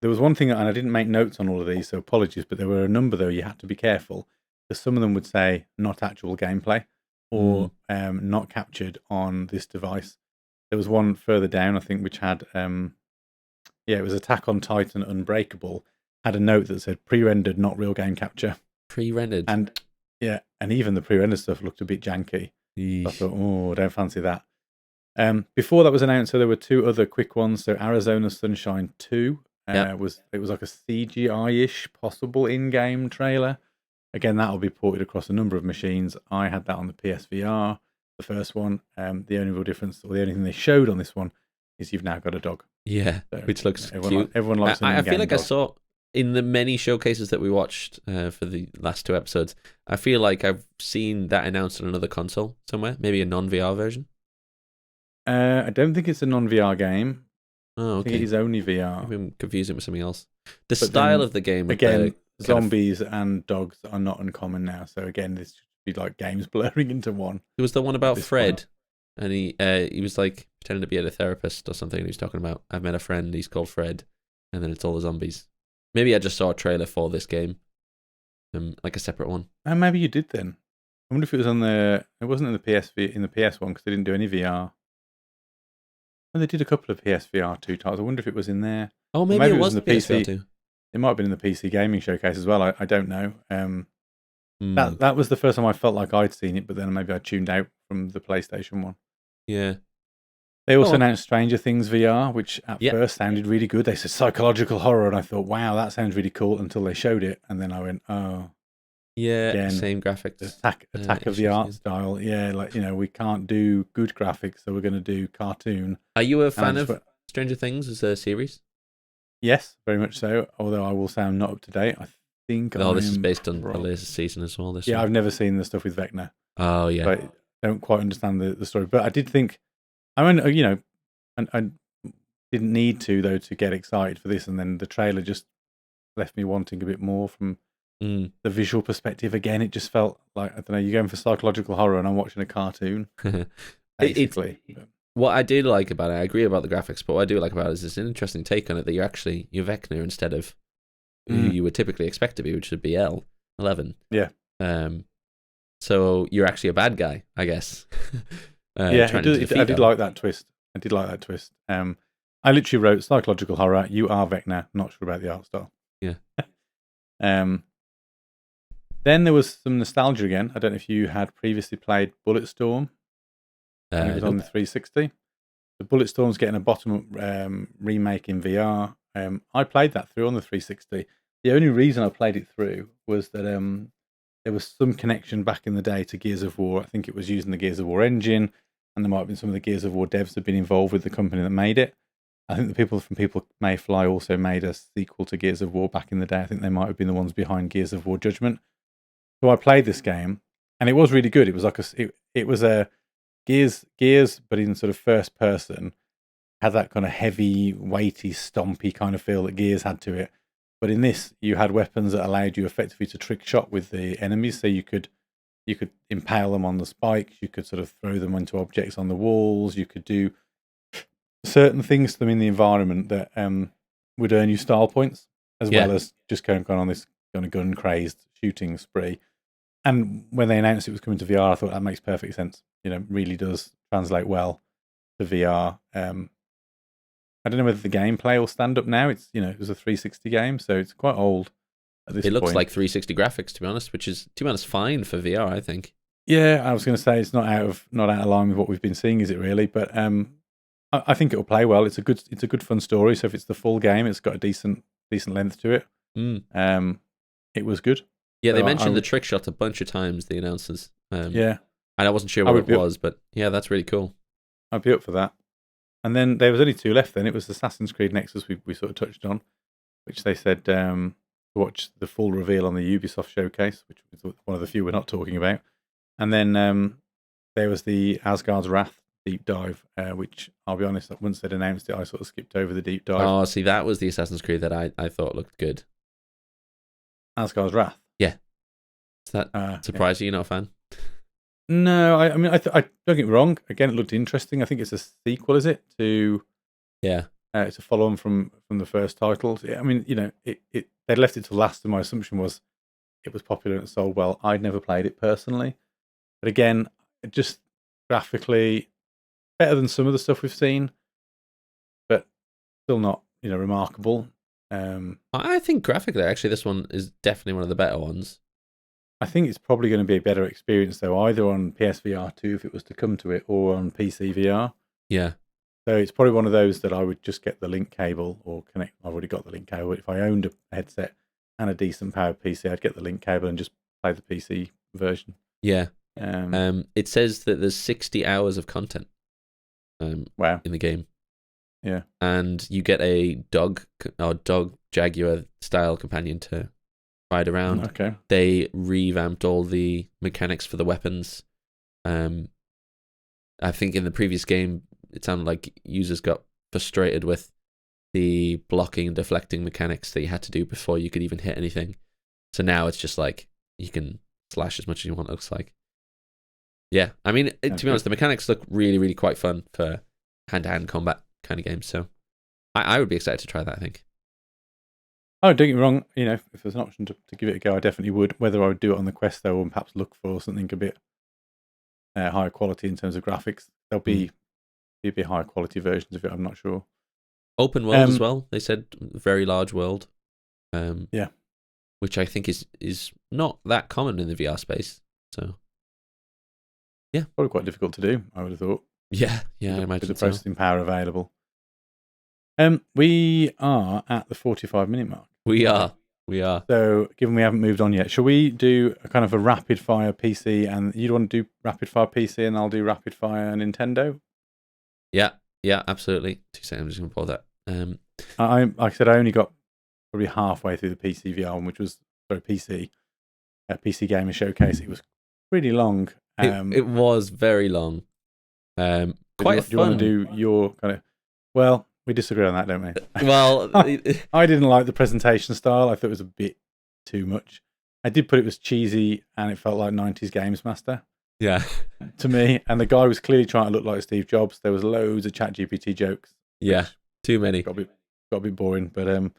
There was one thing, and I didn't make notes on all of these, so apologies, but there were a number, though, you had to be careful, because some of them would say not actual gameplay or not captured on this device. There was one further down, I think, which had, it was Attack on Titan Unbreakable, had a note that said pre-rendered, not real game capture. Pre-rendered? And even the pre-rendered stuff looked a bit janky. So I thought, I don't fancy that. Before that was announced, so there were two other quick ones. So Arizona Sunshine 2, it was like a CGI-ish possible in-game trailer. Again, that will be ported across a number of machines. I had that on the PSVR, the first one. The only real difference, or the only thing they showed on this one, is you've now got a dog. Yeah, So, which looks everyone, cute. everyone likes an I in-game feel like I dog. saw in the many showcases that we watched for the last 2 episodes, I feel like I've seen that announced on another console somewhere, maybe a non-VR version. I don't think it's a non-VR game. Oh, I think it okay. is only VR. Maybe I'm confusing it with something else. The But style then, of the game with again, the zombies and dogs are not uncommon now. So again, this should be like games blurring into one. There was the one at about this Fred, point. and he was like pretending to be a therapist or something. And he was talking about, I've met a friend, he's called Fred, and then it's all the zombies. Maybe I just saw a trailer for this game, like a separate one. And maybe you did then. I wonder if it was on the. It wasn't in the PS one because they didn't do any VR. And they did a couple of PSVR 2 titles. I wonder if it was in there. Oh, Or maybe it it was in the the PSVR PC. too. It might have been in the PC gaming showcase as well. I don't know. Hmm. That was the first time I felt like I'd seen it, but then maybe I tuned out from the PlayStation one. Yeah. They also Oh. announced Stranger Things VR, which at Yep. first sounded really good. They said psychological horror, and I thought, wow, that sounds really cool until they showed it, and then I went, oh, Yeah, again, same graphics. attack of the issues, art yeah. style. Yeah, like we can't do good graphics, so we're going to do cartoon. Are you a And I fan just of went, Stranger Things as a series? yes, very much so. Although I will sound not up to date. I think. Oh, this is I'm based on the latest season as well. This Yeah, one. I've never seen the stuff with Vecna, Oh yeah. so I don't quite understand the story. But I did think, I mean, I didn't need to though to get excited for this, and then the trailer just left me wanting a bit more from Mm. the visual perspective. Again, it just felt like, I don't know, you're going for psychological horror, and I'm watching a cartoon, basically. What I do like about it, I agree about the graphics, but what I do like about it is it's an interesting take on it that you're Vecna instead of who you would typically expect to be, which would be L11. Yeah. So you're actually a bad guy, I guess. Yeah, trying to defeat I did L. like that twist. I literally wrote psychological horror. You are Vecna. Not sure about the art style. Yeah. Then there was some nostalgia again. I don't know if you had previously played Bulletstorm. When it was on the 360. The Bulletstorm's getting a bottom-up remake in VR. I played that through on the 360. The only reason I played it through was that there was some connection back in the day to Gears of War. I think it was using the Gears of War engine, and there might have been some of the Gears of War devs that had been involved with the company that made it. I think the people from People May Fly also made a sequel to Gears of War back in the day. I think they might have been the ones behind Gears of War Judgment. So I played this game, and it was really good. It was like it was a Gears, but in sort of first person, had that kind of heavy, weighty, stompy kind of feel that Gears had to it. But in this, you had weapons that allowed you effectively to trick shot with the enemies, so you could impale them on the spikes, you could sort of throw them into objects on the walls, you could do certain things to them in the environment that would earn you style points, as well as just going on this kind of gun crazed shooting spree. And when they announced it was coming to VR, I thought that makes perfect sense. Really does translate well to VR. I don't know whether the gameplay will stand up now. It's it was a 360 game, so it's quite old at this point. It looks like 360 graphics, to be honest, which is, to be honest, fine for VR, I think. Yeah, I was going to say it's not out of line with what we've been seeing, is it really? But I think it will play well. It's a good fun story. So if it's the full game, it's got a decent length to it. It was good. Yeah, they So mentioned the trick shot a bunch of times, the announcers. Yeah. And I wasn't sure what it was, but yeah, that's really cool. I'd be up for that. And then there was only 2 left then. It was Assassin's Creed Nexus we sort of touched on, which they said to watch the full reveal on the Ubisoft showcase, which was one of the few we're not talking about. And then there was the Asgard's Wrath deep dive, which I'll be honest, once they'd announced it, I sort of skipped over the deep dive. Oh, see, that was the Assassin's Creed that I thought looked good. Asgard's Wrath? Yeah. Does that surprise you? You're not a fan? No, I mean, I don't get me wrong. Again, it looked interesting. I think it's a sequel, is it? It's a follow-on from the first title. I mean, they'd left it to last, and my assumption was it was popular and it sold well. I'd never played it personally, but again, just graphically better than some of the stuff we've seen, but still not remarkable. I think graphically, actually, this one is definitely one of the better ones. I think it's probably going to be a better experience, though, either on PSVR 2 if it was to come to it, or on PC VR. Yeah. So it's probably one of those that I would just get the link cable or connect. I've already got the link cable. If I owned a headset and a decent powered PC, I'd get the link cable and just play the PC version. Yeah. It says that there's 60 hours of content. Wow. In the game. Yeah. And you get a dog jaguar style companion to ride around. Okay. They revamped all the mechanics for the weapons. I think in the previous game, it sounded like users got frustrated with the blocking and deflecting mechanics that you had to do before you could even hit anything. So now it's just like you can slash as much as you want, it looks like. Yeah, I mean, to be honest, the mechanics look really, really quite fun for hand-to-hand combat kind of games. So I would be excited to try that, I think. Oh, don't get me wrong. If there's an option to give it a go, I definitely would. Whether I would do it on the Quest, though, and perhaps look for something a bit higher quality in terms of graphics. There'll be a bit higher quality versions of it, I'm not sure. Open world as well. They said very large world. Yeah. Which I think is not that common in the VR space. So, yeah. Probably quite difficult to do, I would have thought. Yeah, I imagine with the processing power available. We are at the 45-minute mark. We are. So, given we haven't moved on yet, shall we do a kind of a rapid fire PC? And you'd want to do rapid fire PC, and I'll do rapid fire Nintendo. Yeah, absolutely. 2 seconds, I'm just going to pause that. Like I said, I only got probably halfway through the PC VR one, which was PC Gamer Showcase. It was pretty long. It was very long. Quite fun. Do you want to do your kind of? Well, we disagree on that, don't we? Well, I didn't like the presentation style. I thought it was a bit too much. I did put it was cheesy, and it felt like 90s Games Master. Yeah. To me, and the guy was clearly trying to look like Steve Jobs. There was loads of ChatGPT jokes. Yeah, too many. Got a bit boring, but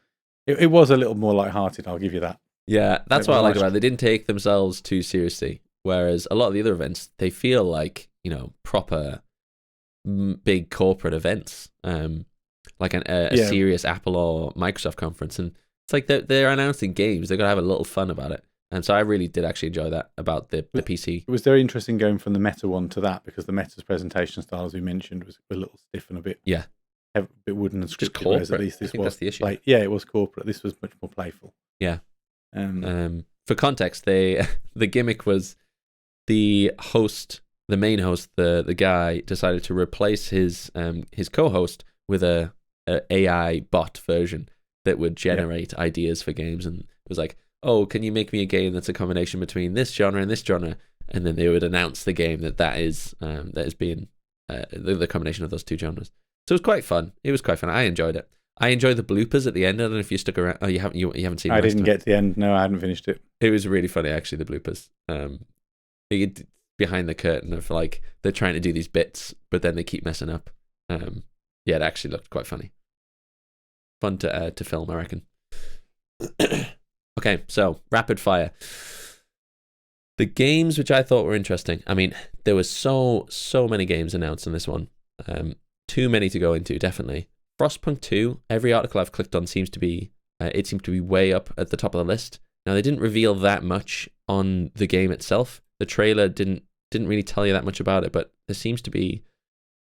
it was a little more lighthearted. I'll give you that. Yeah, that's what I like about it. They didn't take themselves too seriously, whereas a lot of the other events, they feel like, proper big corporate events, like a serious Apple or Microsoft conference. And it's like they're announcing games. They've got to have a little fun about it. And so I really did actually enjoy that about the PC. It was very interesting going from the Meta one to that, because the Meta's presentation style, as we mentioned, was a little stiff and a bit wooden and scripted. Whereas at least this was that's the issue. It was corporate. This was much more playful. Yeah. For context, the gimmick was the main host, the guy decided to replace his co-host with a AI bot version that would generate ideas for games, and it was like, oh, can you make me a game that's a combination between this genre and this genre? And then they would announce the game that is being the combination of those two genres. So it was quite fun. I enjoyed it. I enjoyed the bloopers at the end. I don't know if you stuck around. Oh, you haven't seen. I didn't get to the end. No, I hadn't finished it. It was really funny, actually. The bloopers. Behind the curtain of like they're trying to do these bits, but then they keep messing up. It actually looked quite funny. Fun to film, I reckon. Okay, so rapid fire. The games which I thought were interesting. I mean, there was so many games announced in this one. Too many to go into, definitely. Frostpunk 2, every article I've clicked on seems to be way up at the top of the list. Now, they didn't reveal that much on the game itself. The trailer didn't really tell you that much about it, but there seems to be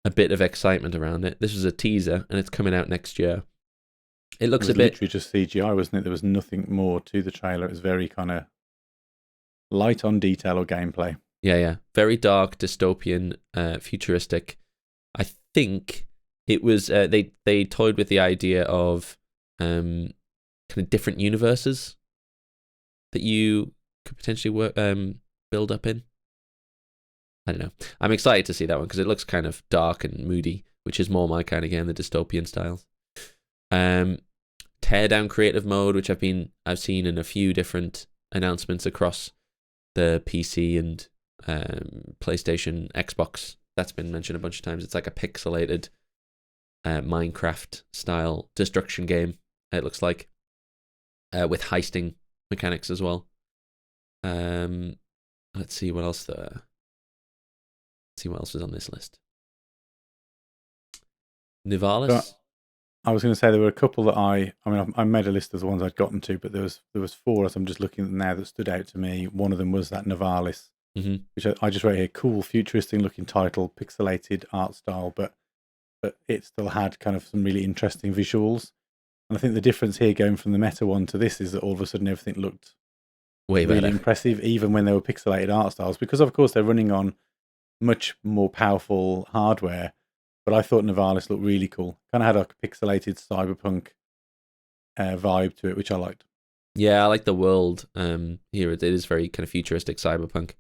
a bit of excitement around it. This was a teaser, and it's coming out next year. It looks a bit literally just CGI, wasn't it? There was nothing more to the trailer. It was very kind of light on detail or gameplay. Yeah. Very dark, dystopian, futuristic. I think it was they toyed with the idea of kind of different universes that you could potentially build up in. I don't know. I'm excited to see that one because it looks kind of dark and moody, which is more my kind of game, the dystopian styles. Teardown creative mode, which I've seen in a few different announcements across the PC and PlayStation, Xbox. That's been mentioned a bunch of times. It's like a pixelated Minecraft style destruction game. It looks like with heisting mechanics as well. Let's see what else there. Let's see what else is on this list. Nivalis. So, I was going to say there were a couple that I made a list of the ones I'd gotten to, but there was 4 as I'm just looking at now that stood out to me. One of them was that Nivalis, which I just wrote here, cool, futuristic looking title, pixelated art style, but it still had kind of some really interesting visuals. And I think the difference here going from the Meta one to this is that all of a sudden everything looked really impressive, even when they were pixelated art styles, because of course they're running on much more powerful hardware. but I thought Nivalis looked really cool. Kind of had like a pixelated cyberpunk vibe to it, which I liked. Yeah, I like the world here. It is very kind of futuristic cyberpunk.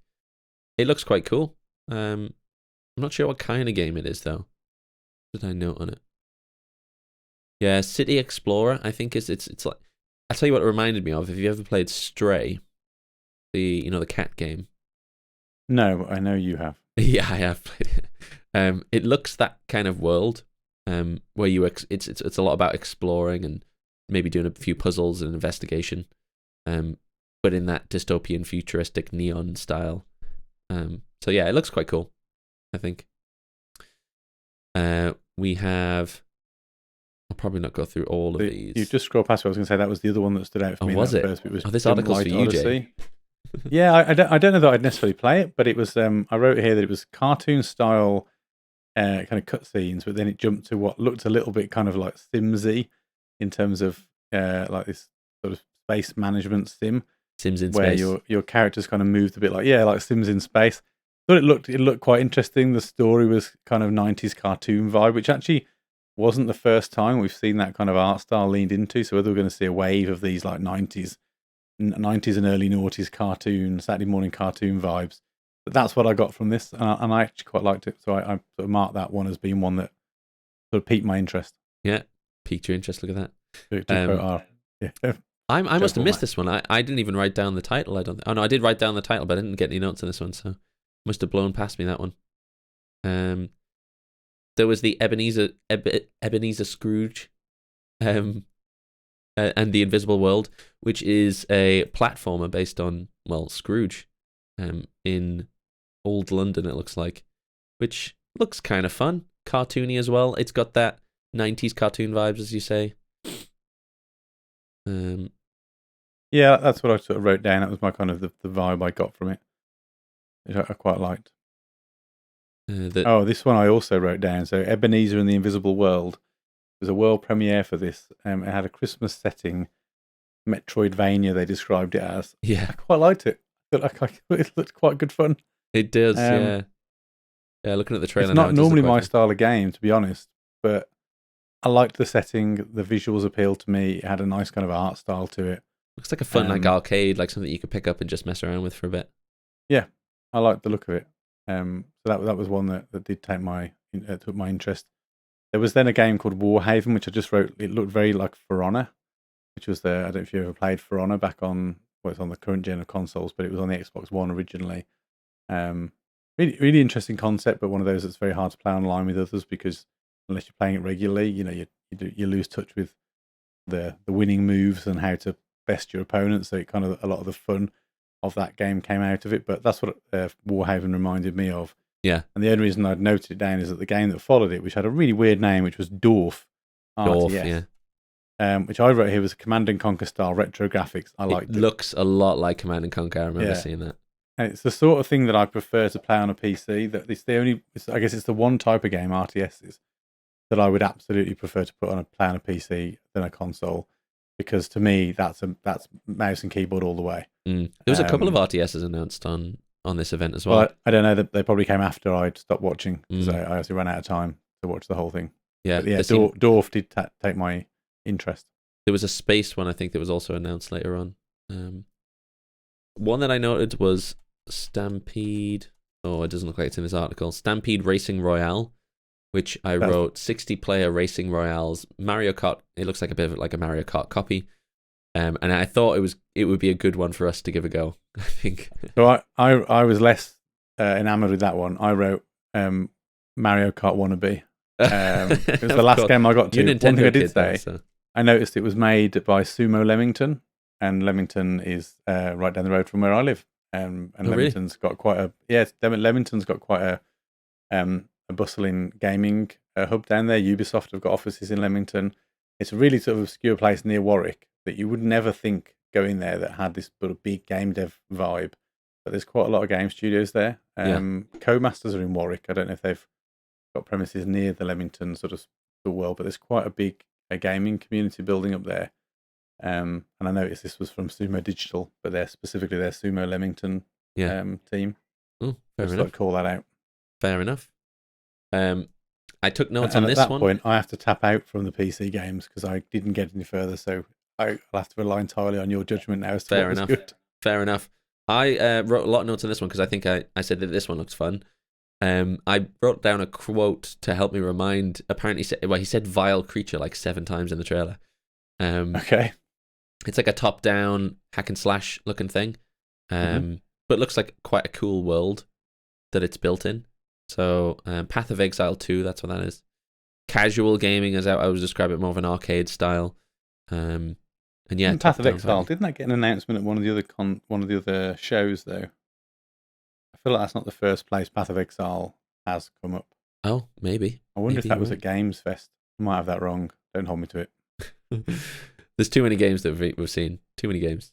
It looks quite cool. I'm not sure what kind of game it is though. What did I note on it? Yeah, City Explorer. I think it's like, I'll tell you what it reminded me of. If you ever played Stray, the cat game. No, I know you have. Yeah, I have played it. It looks that kind of world, where it's a lot about exploring and maybe doing a few puzzles and investigation, but in that dystopian, futuristic, neon style. So yeah, it looks quite cool, I think. We have. I'll probably not go through all of these. You just scroll past. I was going to say that was the other one that stood out for me. Was it? First, This article's for you, Jay. Yeah, I don't know that I'd necessarily play it, but it was. I wrote here that it was cartoon style, kind of cutscenes, but then it jumped to what looked a little bit kind of like Simsy, in terms of like this sort of space management sim. Sims in where space. your characters kind of moved a bit like Sims in space. Thought it looked quite interesting. The story was kind of 90s cartoon vibe, which actually wasn't the first time we've seen that kind of art style leaned into. So whether we're going to see a wave of these like 90s and early noughties cartoon, Saturday morning cartoon vibes, but that's what I got from this, and I actually quite liked it. So I sort of marked that one as being one that sort of piqued my interest. Yeah, piqued your interest. Look at that. To quote our, yeah. I must have missed this one. I didn't even write down the title. Oh no, I did write down the title, but I didn't get any notes on this one, so must have blown past me that one. There was the Ebenezer Scrooge, and the Invisible World, which is a platformer based on Scrooge, in old London. It looks like, which looks kind of fun, cartoony as well. It's got that 90s cartoon vibes, as you say. Yeah, that's what I sort of wrote down. That was my kind of the vibe I got from it, which I quite liked. This one I also wrote down. So Ebenezer and the Invisible World was a world premiere for this. It had a Christmas setting, Metroidvania they described it as. Yeah, I quite liked it. It looked quite good fun. It does, yeah. Yeah, looking at the trailer it's not now, normally my style of game, to be honest, but I liked the setting. The visuals appealed to me. It had a nice kind of art style to it. Looks like a fun like arcade, like something you could pick up and just mess around with for a bit. Yeah, I liked the look of it. So that was one that did take took my interest. There was then a game called Warhaven, which I just wrote. It looked very like For Honor, which was I don't know if you ever played For Honor back on. Well, it's on the current gen of consoles, but it was on the Xbox One originally. Really, really interesting concept, but one of those that's very hard to play online with others because unless you're playing it regularly, you lose touch with the winning moves and how to best your opponent. So it kind of a lot of the fun of that game came out of it. But that's what Warhaven reminded me of. Yeah. And the only reason I'd noted it down is that the game that followed it, which had a really weird name, which was Dwarf. Dwarf, yeah. Which I wrote here was Command and Conquer style retro graphics. I liked it. Looks a lot like Command and Conquer. I remember seeing that. And it's the sort of thing that I prefer to play on a PC. I guess it's the one type of game, RTSs, that I would absolutely prefer to play on a PC than a console, because to me that's mouse and keyboard all the way. There was a couple of RTSs announced on this event as well. Well, I don't know, that they probably came after I'd stopped watching because I actually ran out of time to watch the whole thing. Yeah, but Dwarf did take my interest. There was a space one I think that was also announced later on. One that I noted was Stampede. Oh, it doesn't look like it's in this article. Stampede Racing Royale, which I wrote 60-player Racing Royales. Mario Kart. It looks like a bit of like a Mario Kart copy. And I thought it would be a good one for us to give a go. I think. So I was less enamored with that one. I wrote Mario Kart Wannabe. It was the last game I got to. One thing I did say, I noticed it was made by Sumo Leamington, and Leamington is right down the road from where I live. And Leamington's got quite Leamington's got quite a bustling gaming hub down there. Ubisoft have got offices in Leamington. It's a really sort of obscure place near Warwick that you would never think going there that had this sort of big game dev vibe. But there's quite a lot of game studios there. Codemasters are in Warwick. I don't know if they've got premises near the Leamington sort of world, but there's quite a big gaming community building up there. And I noticed this was from Sumo Digital, but they're specifically their Sumo Leamington team. Oh, fair just enough. call that out. Fair enough. I took notes and on at this that one. point, I have to tap out from the PC games because I didn't get any further. So I'll have to rely entirely on your judgment now as to what was good. Fair enough. I wrote a lot of notes on this one because I think I said that this one looks fun. I wrote down a quote to help me remind. Apparently, he said "vile creature" like 7 times in the trailer. Okay. It's like a top-down hack and slash looking thing, but it looks like quite a cool world that it's built in. So, Path of Exile 2, that's what that is. Casual gaming, as I would describe it, more of an arcade style. And yeah, Path of Exile, didn't that get an announcement at one of the other shows though? I feel like that's not the first place Path of Exile has come up. Oh, maybe. I wonder if that was at Games Fest. I might have that wrong. Don't hold me to it. There's too many games that we've seen. Too many games.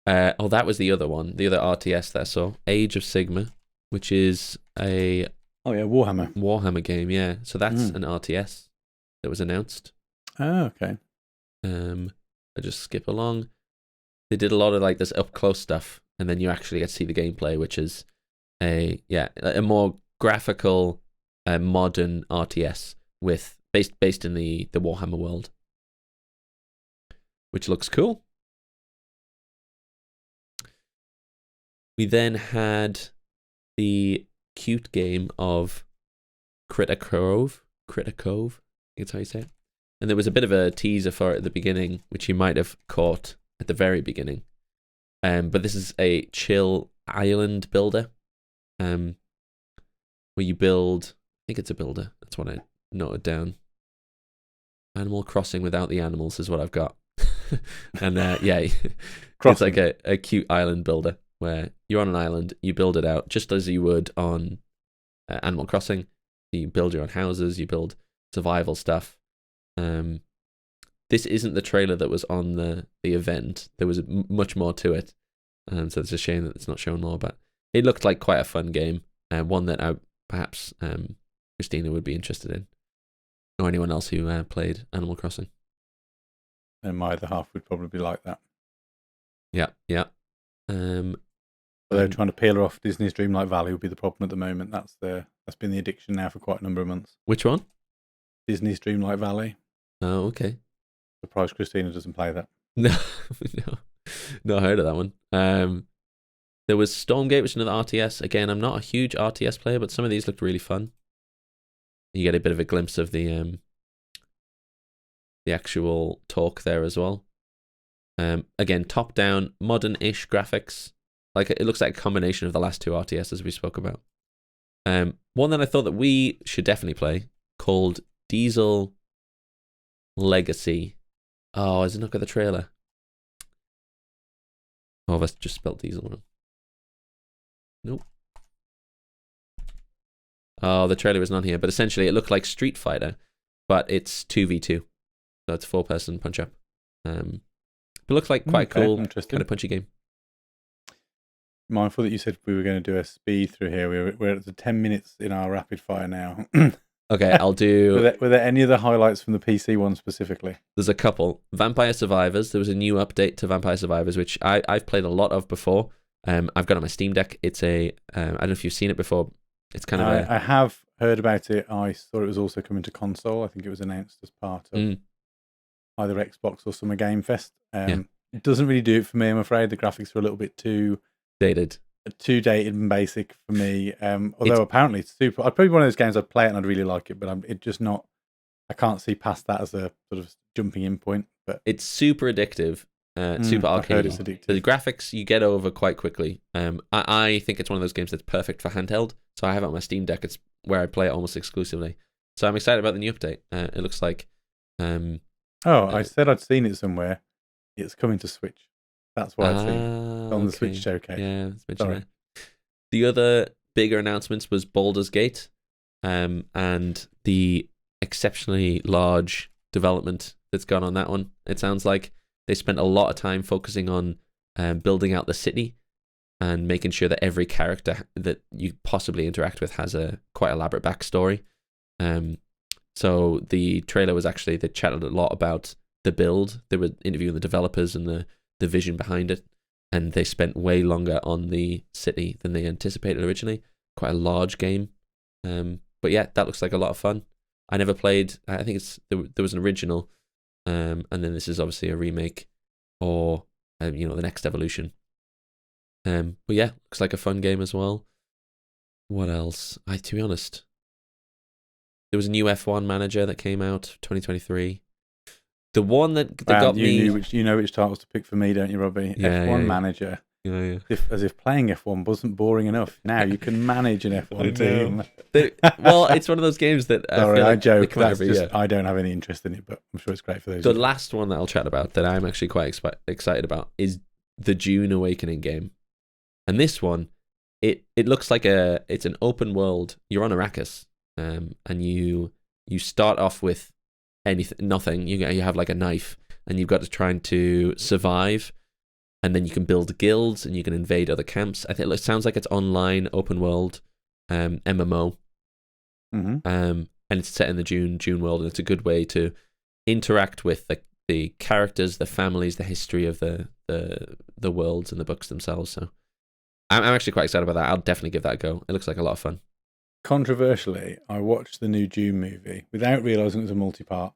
That was the other one. The other RTS that I saw. Age of Sigma, which is a... Oh yeah, Warhammer. Warhammer game, yeah. So that's an RTS that was announced. Oh, okay. I just skip along. They did a lot of like this up close stuff, and then you actually get to see the gameplay, which is a more graphical, modern RTS with based in the Warhammer world, which looks cool. We then had the cute game of Critter Cove. I think that's how you say it. And there was a bit of a teaser for it at the beginning, which you might have caught at the very beginning. But this is a chill island builder, where you build. I think it's a builder. That's what I noted down. Animal Crossing without the animals is what I've got. And it's like a cute island builder where you're on an island, you build it out just as you would on Animal Crossing. You build your own houses, you build survival stuff. This isn't the trailer that was on the event. There was much more to it, so it's a shame that it's not shown more. But it looked like quite a fun game, one that perhaps Christina would be interested in, or anyone else who played Animal Crossing. And my other half would probably like that. Yeah. They're trying to peel her off Disney's Dreamlight Valley would be the problem at the moment. That's been the addiction now for quite a number of months. Which one? Disney's Dreamlight Valley. Oh, okay. Surprised Christina doesn't play that. No, not heard of that one. There was Stormgate, which is another RTS. Again, I'm not a huge RTS player, but some of these looked really fun. You get a bit of a glimpse of the actual talk there as well. Again, top-down, modern-ish graphics. Like it looks like a combination of the last 2 RTSs we spoke about. One that I thought that we should definitely play, called Diesel Legacy. Oh, is it not got the trailer? Oh, that's just spelled Diesel wrong. Nope. Oh, the trailer isn't on here, but essentially it looked like Street Fighter, but it's 2v2. So it's 4-person punch-up. But it looks like quite cool, kind of punchy game. Mindful that you said we were going to do a speed through here. We're at the 10 minutes in our rapid fire now. Okay, I'll do... Were there any other highlights from the PC one specifically? There's a couple. Vampire Survivors. There was a new update to Vampire Survivors, which I've played a lot of before. I've got it on my Steam Deck. It's I don't know if you've seen it before. It's kind of I have heard about it. I thought it was also coming to console. I think it was announced as part of either Xbox or Summer Game Fest. It doesn't really do it for me, I'm afraid. The graphics are a little bit too dated and basic for me. Although apparently it's super. I'd probably one of those games I'd play it and I'd really like it, but it just not. I can't see past that as a sort of jumping in point. But it's super addictive, super arcade. It's addictive. The graphics you get over quite quickly. I think it's one of those games that's perfect for handheld. So I have it on my Steam Deck. It's where I play it almost exclusively. So I'm excited about the new update. It looks like. I said I'd seen it somewhere. It's coming to Switch. That's why I've seen it on the Switch showcase. Yeah, sorry. The other bigger announcements was Baldur's Gate, and the exceptionally large development that's gone on that one. It sounds like they spent a lot of time focusing on building out the city and making sure that every character that you possibly interact with has a quite elaborate backstory. So the trailer was actually, they chatted a lot about the build. They were interviewing the developers and the vision behind it, and they spent way longer on the city than they anticipated originally. Quite a large game. But yeah, that looks like a lot of fun. I never played. I think there was an original, and then this is obviously a remake, or the next evolution. But yeah, looks like a fun game as well. What else? To be honest, there was a new F1 manager that came out 2023. The one that got me. You know which titles to pick for me, don't you, Robbie? Yeah, F1 manager. Yeah. As if playing F1 wasn't boring enough. Now you can manage an F1 team. Well, it's one of those games that I joke. I don't have any interest in it, but I'm sure it's great for those. The last one that I'll chat about that I'm actually quite excited about is the Dune Awakening game, and this one, it looks like it's an open world. You're on Arrakis, and you start off with nothing. You have like a knife, and you've got to try to survive. And then you can build guilds and you can invade other camps. I think it sounds like it's online, open world, MMO. Mm-hmm. And it's set in the Dune world, and it's a good way to interact with the characters, the families, the history of the worlds and the books themselves. So I'm actually quite excited about that. I'll definitely give that a go. It looks like a lot of fun. Controversially, I watched the new Dune movie without realising it was a multi-part.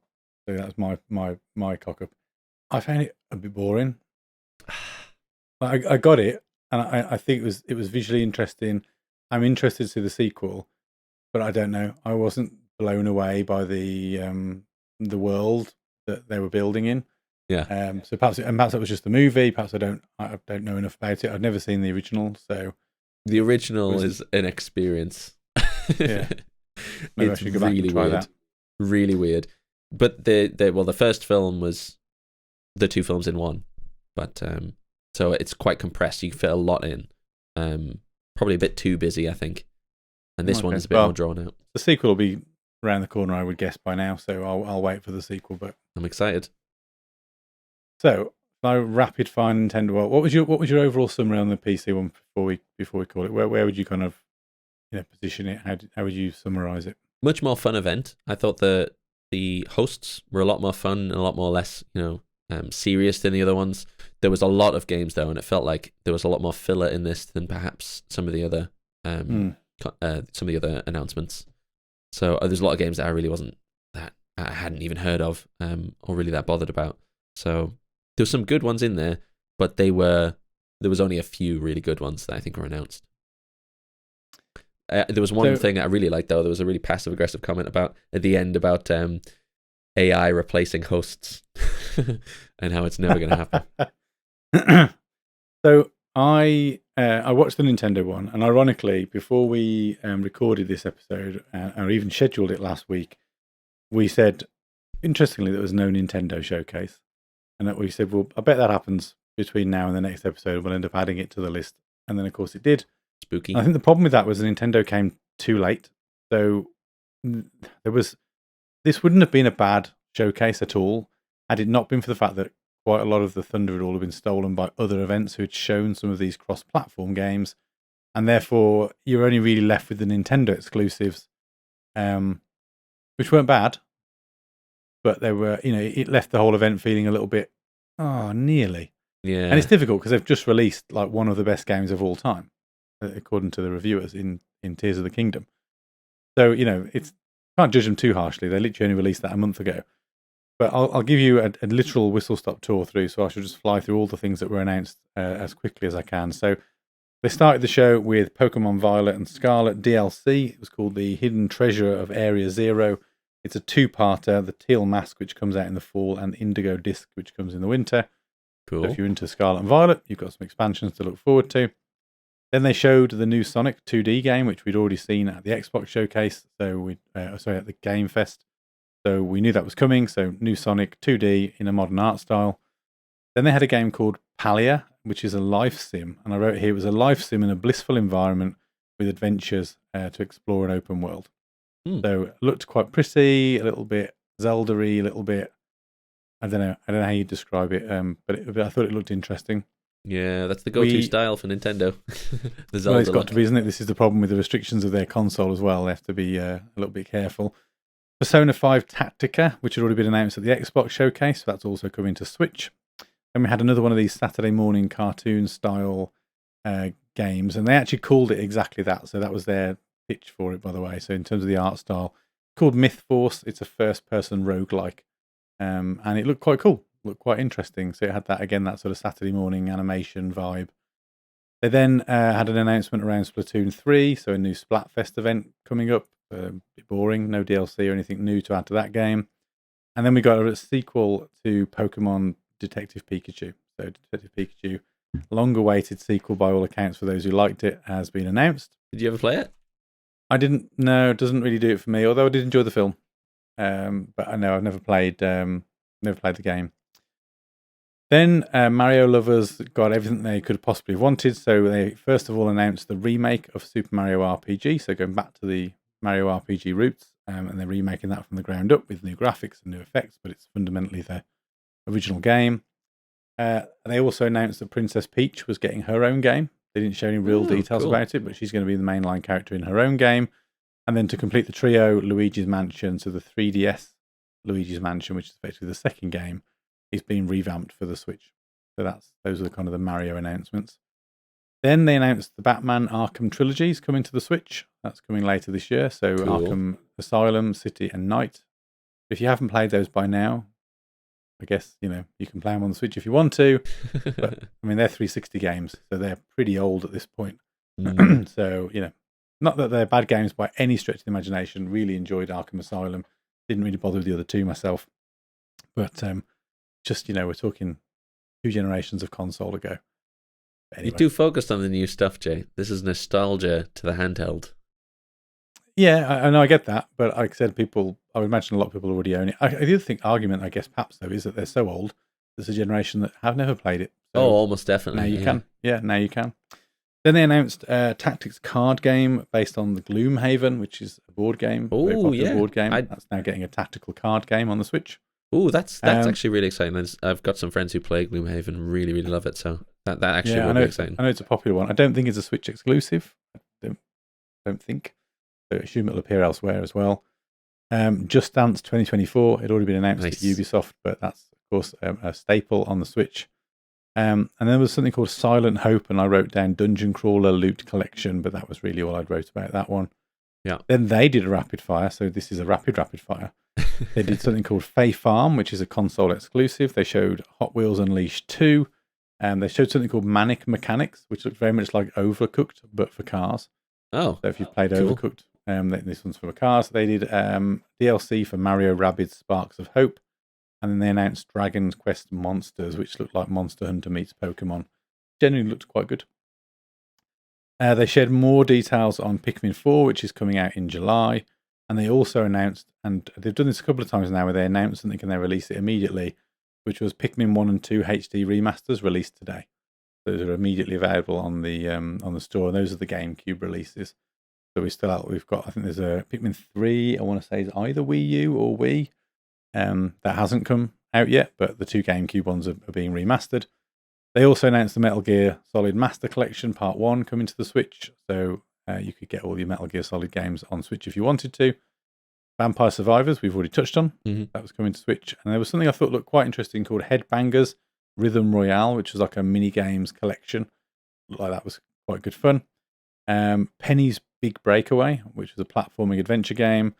So that's my cock-up. I found it a bit boring. I got it, and I think it was visually interesting. I'm interested to see the sequel, but I don't know. I wasn't blown away by the world that they were building in. Yeah. So perhaps that was just the movie. Perhaps I don't know enough about it. I've never seen the original, so the original is an experience. Yeah, maybe it's I should go back really and try weird. that. Really weird. But the first film was the two films in one. But so it's quite compressed. You fit a lot in. Probably a bit too busy, I think. And this one's a bit more drawn out. The sequel will be around the corner, I would guess, by now. So I'll wait for the sequel. But I'm excited. So, rapid fire Nintendo. Well, what was your overall summary on the PC one before we call it? Where would you kind of position it? How would you summarize it? Much more fun event. I thought the hosts were a lot more fun and a lot more less serious than the other ones. There was a lot of games though, and it felt like there was a lot more filler in this than perhaps some of the other announcements. So there's a lot of games that I really I hadn't even heard of or really that bothered about. So there were some good ones in there, but there was only a few really good ones that I think were announced. There was one thing I really liked though. There was a really passive aggressive comment at the end about AI replacing hosts and how it's never going to happen. So I watched the Nintendo one, and ironically, before we recorded this episode, or even scheduled it last week, we said, interestingly, there was no Nintendo showcase, and that we said, well, I bet that happens between now and the next episode. We'll end up adding it to the list, and then of course it did. Spooky. And I think the problem with that was the Nintendo came too late, so this wouldn't have been a bad showcase at all had it not been for the fact that quite a lot of the thunder had all been stolen by other events who had shown some of these cross-platform games, and therefore you're only really left with the Nintendo exclusives, which weren't bad, but they were, it left the whole event feeling a little bit, nearly. Yeah. And it's difficult because they've just released like one of the best games of all time, according to the reviewers in Tears of the Kingdom. So, can't judge them too harshly. They literally only released that a month ago. But I'll give you a literal whistle-stop tour through, so I shall just fly through all the things that were announced as quickly as I can. So they started the show with Pokemon Violet and Scarlet DLC. It was called the Hidden Treasure of Area Zero. It's a two-parter, the Teal Mask, which comes out in the fall, and Indigo Disc, which comes in the winter. Cool. So if you're into Scarlet and Violet, you've got some expansions to look forward to. Then they showed the new Sonic 2D game, which we'd already seen at the Xbox showcase. So at the Game Fest. So we knew that was coming. So new Sonic 2D in a modern art style. Then they had a game called Palia, which is a life sim. And I wrote here, it was a life sim in a blissful environment with adventures to explore an open world. So it looked quite pretty, a little bit Zelda-y, a little bit, I don't know how you describe it, but I thought it looked interesting. Yeah, that's the go-to style for Nintendo. The Zelda well, it's got look. to be, isn't it? This is the problem with the restrictions of their console as well. They have to be a little bit careful. Persona 5 Tactica, which had already been announced at the Xbox showcase, so that's also coming to Switch. Then we had another one of these Saturday morning cartoon style games, and they actually called it exactly that. So that was their pitch for it, by the way. So in terms of the art style, it's called Myth Force. It's a first-person roguelike, and it looked quite cool, looked quite interesting. So it had that again, that sort of Saturday morning animation vibe. They then had an announcement around Splatoon 3, so a new Splatfest event coming up. A bit boring, no DLC or anything new to add to that game. And then we got a sequel to Pokemon Detective Pikachu. So Detective Pikachu, long-awaited sequel by all accounts for those who liked it, has been announced. Did you ever play it? I didn't. No, it doesn't really do it for me. Although I did enjoy the film, but I know I've never played the game. Then Mario lovers got everything they could possibly have wanted. So they first of all announced the remake of Super Mario RPG. So going back to the Mario RPG roots, and they're remaking that from the ground up with new graphics and new effects, but it's fundamentally the original game. They also announced that Princess Peach was getting her own game. They didn't show any real details about it, but she's going to be the mainline character in her own game. And then to complete the trio, Luigi's Mansion, so the 3DS Luigi's Mansion, which is effectively the second game, is being revamped for the Switch. So those are kind of the Mario announcements. Then they announced the Batman Arkham trilogy is coming to the Switch. That's coming later this year. So cool. Arkham Asylum, City, and Night. If you haven't played those by now, I guess you can play them on the Switch if you want to. But I mean, they're 360 games, so they're pretty old at this point. So not that they're bad games by any stretch of the imagination. Really enjoyed Arkham Asylum. Didn't really bother with the other two myself. But just we're talking 2 generations of console ago. Anyway. You're too focused on the new stuff, Jay. This is nostalgia to the handheld. Yeah, I know, I get that, but like I said, I would imagine a lot of people already own it. I do think argument, I guess, perhaps though, is that they're so old. There's a generation that have never played it. So almost definitely. Now you can. Yeah, now you can. Then they announced a tactics card game based on the Gloomhaven, which is a board game. Oh, yeah. Board game. That's now getting a tactical card game on the Switch. Oh, that's actually really exciting. I've got some friends who play Gloomhaven, really, really love it. So that actually will be exciting. I know it's a popular one. I don't think it's a Switch exclusive. I don't think. So I assume it'll appear elsewhere as well. Just Dance 2024. It'd already been announced at Ubisoft, but that's, of course, a staple on the Switch. And there was something called Silent Hope, and I wrote down Dungeon Crawler Loot Collection, but that was really all I'd wrote about that one. Yeah. Then they did a rapid fire, so this is a rapid fire. They did something called Fae Farm, which is a console exclusive. They showed Hot Wheels Unleashed 2. They showed something called Manic Mechanics, which looked very much like Overcooked, but for cars. Oh, so if you've played cool. Overcooked, this one's for the cars. They did DLC for Mario Rabbids Sparks of Hope. And then they announced Dragon's Quest Monsters, which looked like Monster Hunter meets Pokemon. Generally looked quite good. They shared more details on Pikmin 4, which is coming out in July. And they also announced, and they've done this a couple of times now, where they announce something and they release it immediately, which was Pikmin 1 and 2 HD remasters released today. Those are immediately available on the store. Those are the GameCube releases. So we've got, I think there's a Pikmin 3, I want to say is either Wii U or Wii. That hasn't come out yet, but the 2 GameCube ones are being remastered. They also announced the Metal Gear Solid Master Collection Part 1 coming to the Switch, so you could get all your Metal Gear Solid games on Switch if you wanted to. Vampire Survivors, we've already touched on. Mm-hmm. That was coming to Switch. And there was something I thought looked quite interesting called Headbangers Rhythm Royale, which was like a mini games collection. Looked like that was quite good fun. Penny's Big Breakaway, which was a platforming adventure game.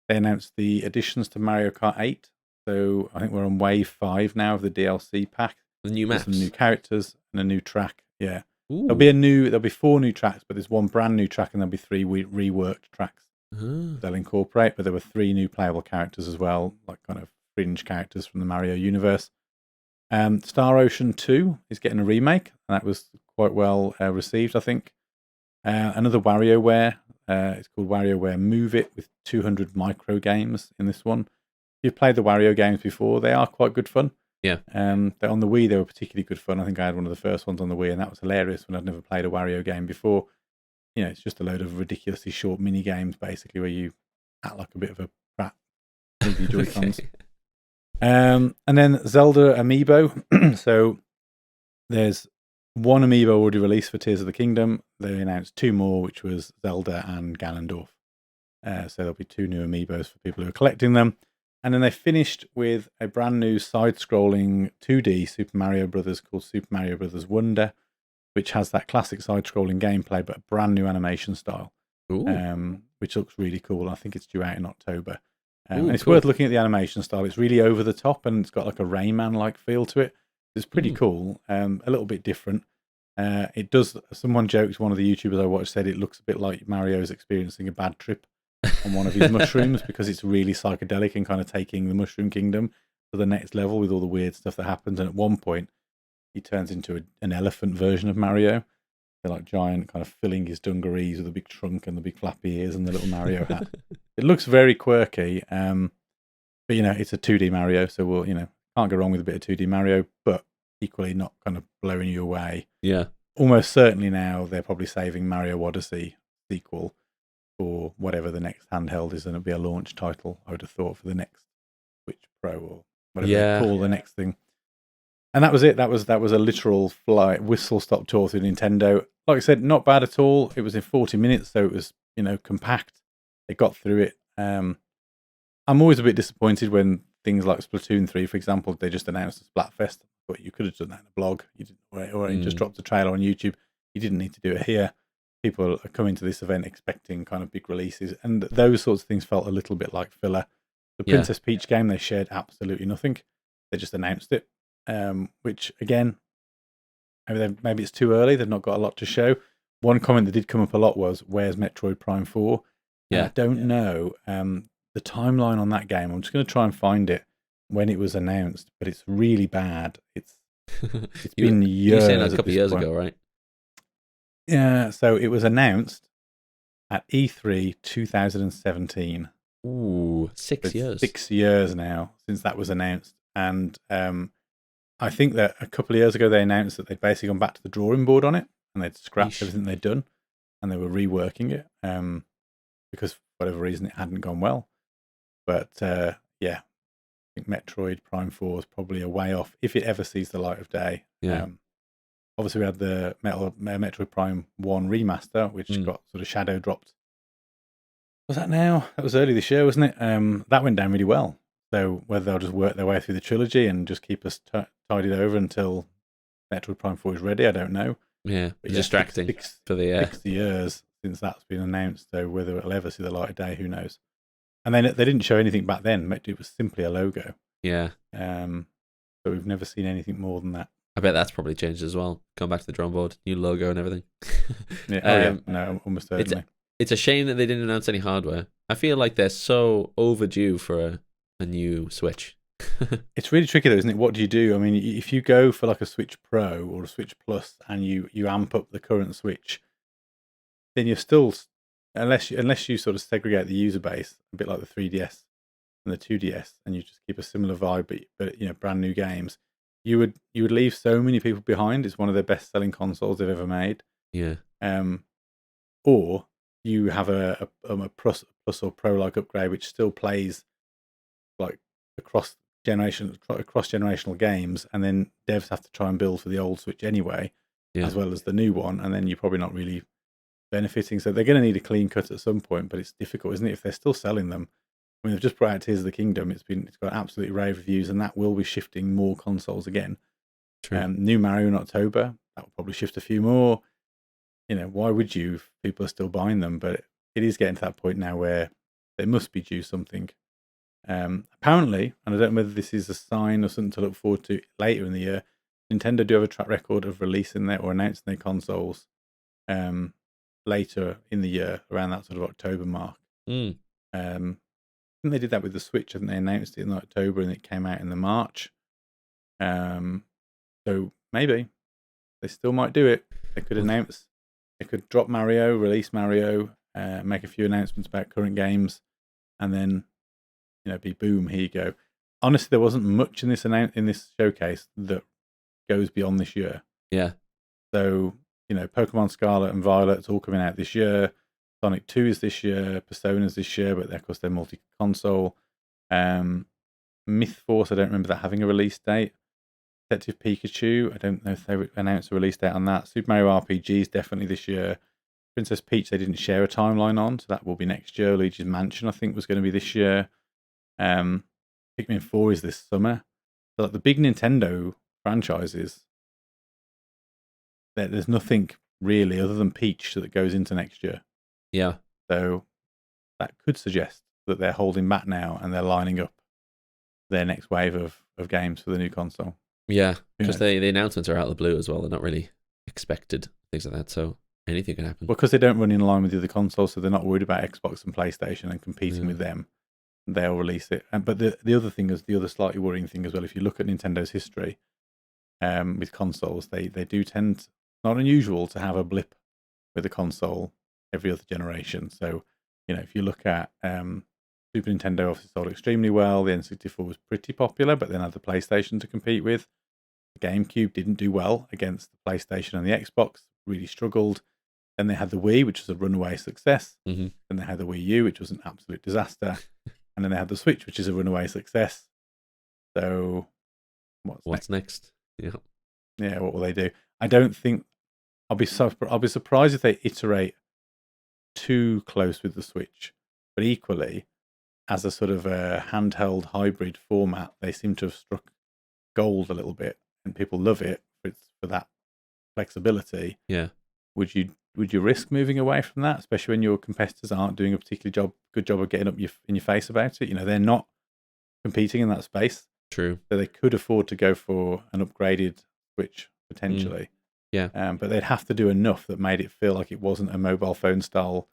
They announced the additions to Mario Kart 8. So I think we're on wave 5 now of the DLC pack. The new maps. Some new characters and a new track. Yeah. Ooh. There'll be 4 new tracks, but there's 1 brand new track and there'll be 3 reworked tracks. They'll incorporate, but there were 3 new playable characters as well, like kind of fringe characters from the Mario universe. Star Ocean 2 is getting a remake, and that was quite well received, I think. Another WarioWare. It's called WarioWare Move It, with 200 micro games in this one. If you've played the Wario games before, they are quite good fun. Yeah. On the Wii, they were particularly good fun. I think I had one of the first ones on the Wii, and that was hilarious when I'd never played a Wario game before. It's just a load of ridiculously short mini games, basically, where you act like a bit of a brat with your Joy-Cons. Okay. And then Zelda Amiibo. So there's 1 Amiibo already released for Tears of the Kingdom. They announced 2 more, which was Zelda and Ganondorf. So there'll be 2 new Amiibos for people who are collecting them. And then they finished with a brand new side-scrolling 2D Super Mario Brothers called Super Mario Brothers Wonder, which has that classic side-scrolling gameplay, but a brand new animation style. which looks really cool. I think it's due out in October. Ooh, And it's cool. worth looking at the animation style. It's really over the top, and it's got like a Rayman-like feel to it. It's pretty cool. A little bit different. It does. Someone joked. One of the YouTubers I watched said it looks a bit like Mario's experiencing a bad trip on one of his mushrooms because it's really psychedelic and kind of taking the Mushroom Kingdom to the next level with all the weird stuff that happens. And at one point, he turns into an elephant version of Mario. They're like giant, kind of filling his dungarees with a big trunk and the big flappy ears and the little Mario hat. It looks very quirky, but it's a 2D Mario, so we'll can't go wrong with a bit of 2D Mario, but equally not kind of blowing you away. Yeah. Almost certainly now they're probably saving Mario Odyssey sequel for whatever the next handheld is, and it'll be a launch title, I would have thought, for the next Switch Pro or whatever they call the next thing. And that was it. That was a literal whistle-stop tour through Nintendo. Like I said, not bad at all. It was in 40 minutes, so it was compact. They got through it. I'm always a bit disappointed when things like Splatoon 3, for example, they just announced a Splatfest. But you could have done that in a blog. You didn't, or you just dropped a trailer on YouTube. You didn't need to do it here. People are coming to this event expecting kind of big releases, and those sorts of things felt a little bit like filler. The Princess Peach game, they shared absolutely nothing. They just announced it, which again, maybe it's too early. They've not got a lot to show. One comment that did come up a lot was, "Where's Metroid Prime 4?" I don't know the timeline on that game. I'm just going to try and find it when it was announced, but it's really bad. It's been years. You said that a couple of years ago, right? Yeah, so it was announced at E3 2017. Ooh, 6 years. 6 years now since that was announced. And I think that a couple of years ago they announced that they'd basically gone back to the drawing board on it and they'd scrapped everything they'd done and they were reworking it because for whatever reason it hadn't gone well. But yeah, I think Metroid Prime 4 is probably a way off if it ever sees the light of day. Yeah. Obviously, we had the Metroid Prime 1 remaster, which got sort of shadow dropped. Was that now? That was early this year, wasn't it? That went down really well. So whether they'll just work their way through the trilogy and just keep us tidied over until Metroid Prime 4 is ready, I don't know. Yeah, but distracting for the 6 years since that's been announced. So whether it'll ever see the light of day, who knows? And then they didn't show anything back then. It was simply a logo. Yeah. So we've never seen anything more than that. I bet that's probably changed as well. Come back to the drum board, new logo and everything. Yeah, no, almost certainly. It's a shame that they didn't announce any hardware. I feel like they're so overdue for a new Switch. It's really tricky though, isn't it? What do you do? I mean, if you go for like a Switch Pro or a Switch Plus and you amp up the current Switch, then you're still, unless you sort of segregate the user base, a bit like the 3DS and the 2DS, and you just keep a similar vibe, but brand new games, you would leave so many people behind. It's one of their best selling consoles they've ever made. Yeah. Or you have a plus or pro like upgrade which still plays like across generational games, and then devs have to try and build for the old Switch anyway, as well as the new one, and then you're probably not really benefiting. So they're going to need a clean cut at some point, but it's difficult, isn't it? If they're still selling them, I mean, they've just brought out Tears of the Kingdom. It's got absolutely rave reviews, and that will be shifting more consoles again. True. New Mario in October, that will probably shift a few more. Why would you if people are still buying them? But it is getting to that point now where they must be due something. Apparently, and I don't know whether this is a sign or something to look forward to later in the year, Nintendo do have a track record of releasing or announcing their consoles later in the year, around that sort of October mark. I think they did that with the Switch. I think they announced it in October and it came out in the March. So maybe they still might do it. They could announce, they could drop Mario, release Mario, make a few announcements about current games, and then be boom, here you go. Honestly, there wasn't much in this showcase that goes beyond this year. Yeah. So Pokemon Scarlet and Violet, it's all coming out this year. Sonic 2 is this year. Persona's this year, but of course they're multi-console. Myth Force, I don't remember that having a release date. Detective Pikachu, I don't know if they announced a release date on that. Super Mario RPG is definitely this year. Princess Peach, they didn't share a timeline on, so that will be next year. Luigi's Mansion, I think, was going to be this year. Pikmin 4 is this summer. So like the big Nintendo franchises, there's nothing really other than Peach that goes into next year. Yeah. So that could suggest that they're holding back now and they're lining up their next wave of games for the new console. Yeah, because the announcements are out of the blue as well. They're not really expected, things like that. So anything can happen. Well, because they don't run in line with the other consoles, so they're not worried about Xbox and PlayStation and competing with them. They'll release it. But the other thing is, the other slightly worrying thing as well, if you look at Nintendo's history with consoles, they do tend, not unusual, to have a blip with a console every other generation. So, if you look at Super Nintendo, obviously sold extremely well. The N64 was pretty popular, but then had the PlayStation to compete with. The GameCube didn't do well against the PlayStation and the Xbox, really struggled. Then they had the Wii, which was a runaway success. Mm-hmm. Then they had the Wii U, which was an absolute disaster. And then they had the Switch, which is a runaway success. So, what's next? Yeah, what will they do? I don't think I'll be surprised if they iterate too close with the Switch. But equally, as a sort of a handheld hybrid format, they seem to have struck gold a little bit, and people love it for that flexibility. Yeah. Would you risk moving away from that, especially when your competitors aren't doing a particularly good job of getting up in your face about it? They're not competing in that space. True. So they could afford to go for an upgraded Switch potentially. Yeah. But they'd have to do enough that made it feel like it wasn't a mobile phone style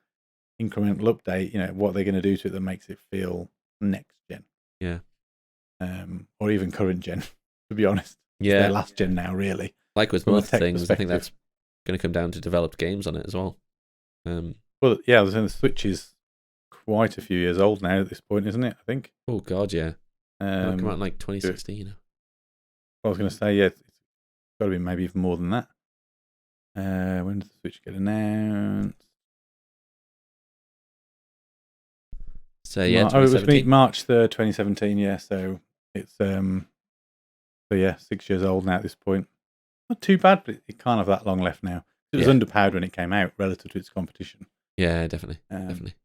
incremental update. What are they going to do to it that makes it feel next gen? Yeah. Or even current gen, to be honest. Yeah. It's their last gen now, really. Like with most things, I think that's going to come down to developed games on it as well. Well, yeah, the Switch is quite a few years old now at this point, isn't it? I think. Oh God, yeah. It'll come out in like 2016. I was going to say, yeah, it's got to be maybe even more than that. When does the Switch get announced? So yeah, it was March 3rd, 2017. Yeah, so it's 6 years old now at this point. Not too bad, but it can't have that long left now. It was underpowered when it came out relative to its competition. Yeah, definitely. Definitely.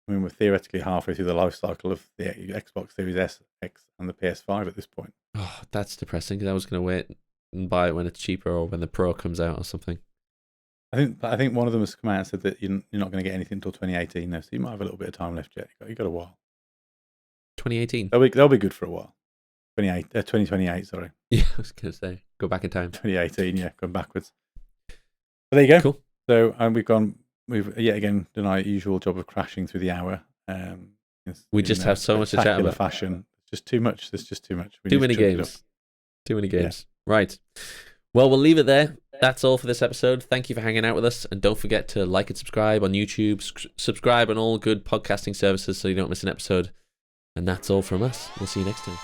I mean, we're theoretically halfway through the life cycle of the Xbox Series S, X, and the PS5 at this point. Oh, that's depressing, because I was going to wait and buy it when it's cheaper or when the Pro comes out or something. I think one of them has come out and said that you're not going to get anything until 2018 now, so you might have a little bit of time left yet. You got a while. 2018? They'll be good for a while. 2028, sorry. Yeah, I was going to say, go back in time. 2018, yeah, going backwards. But there you go. Cool. So we've yet again done our usual job of crashing through the hour. We just have so much to chat about. Fashion. It's just too much. There's just too much. Too many games. Too many games. Yeah. Right. Well, we'll leave it there. That's all for this episode. Thank you for hanging out with us. And don't forget to like and subscribe on YouTube, subscribe on all good podcasting services so you don't miss an episode. And that's all from us. We'll see you next time.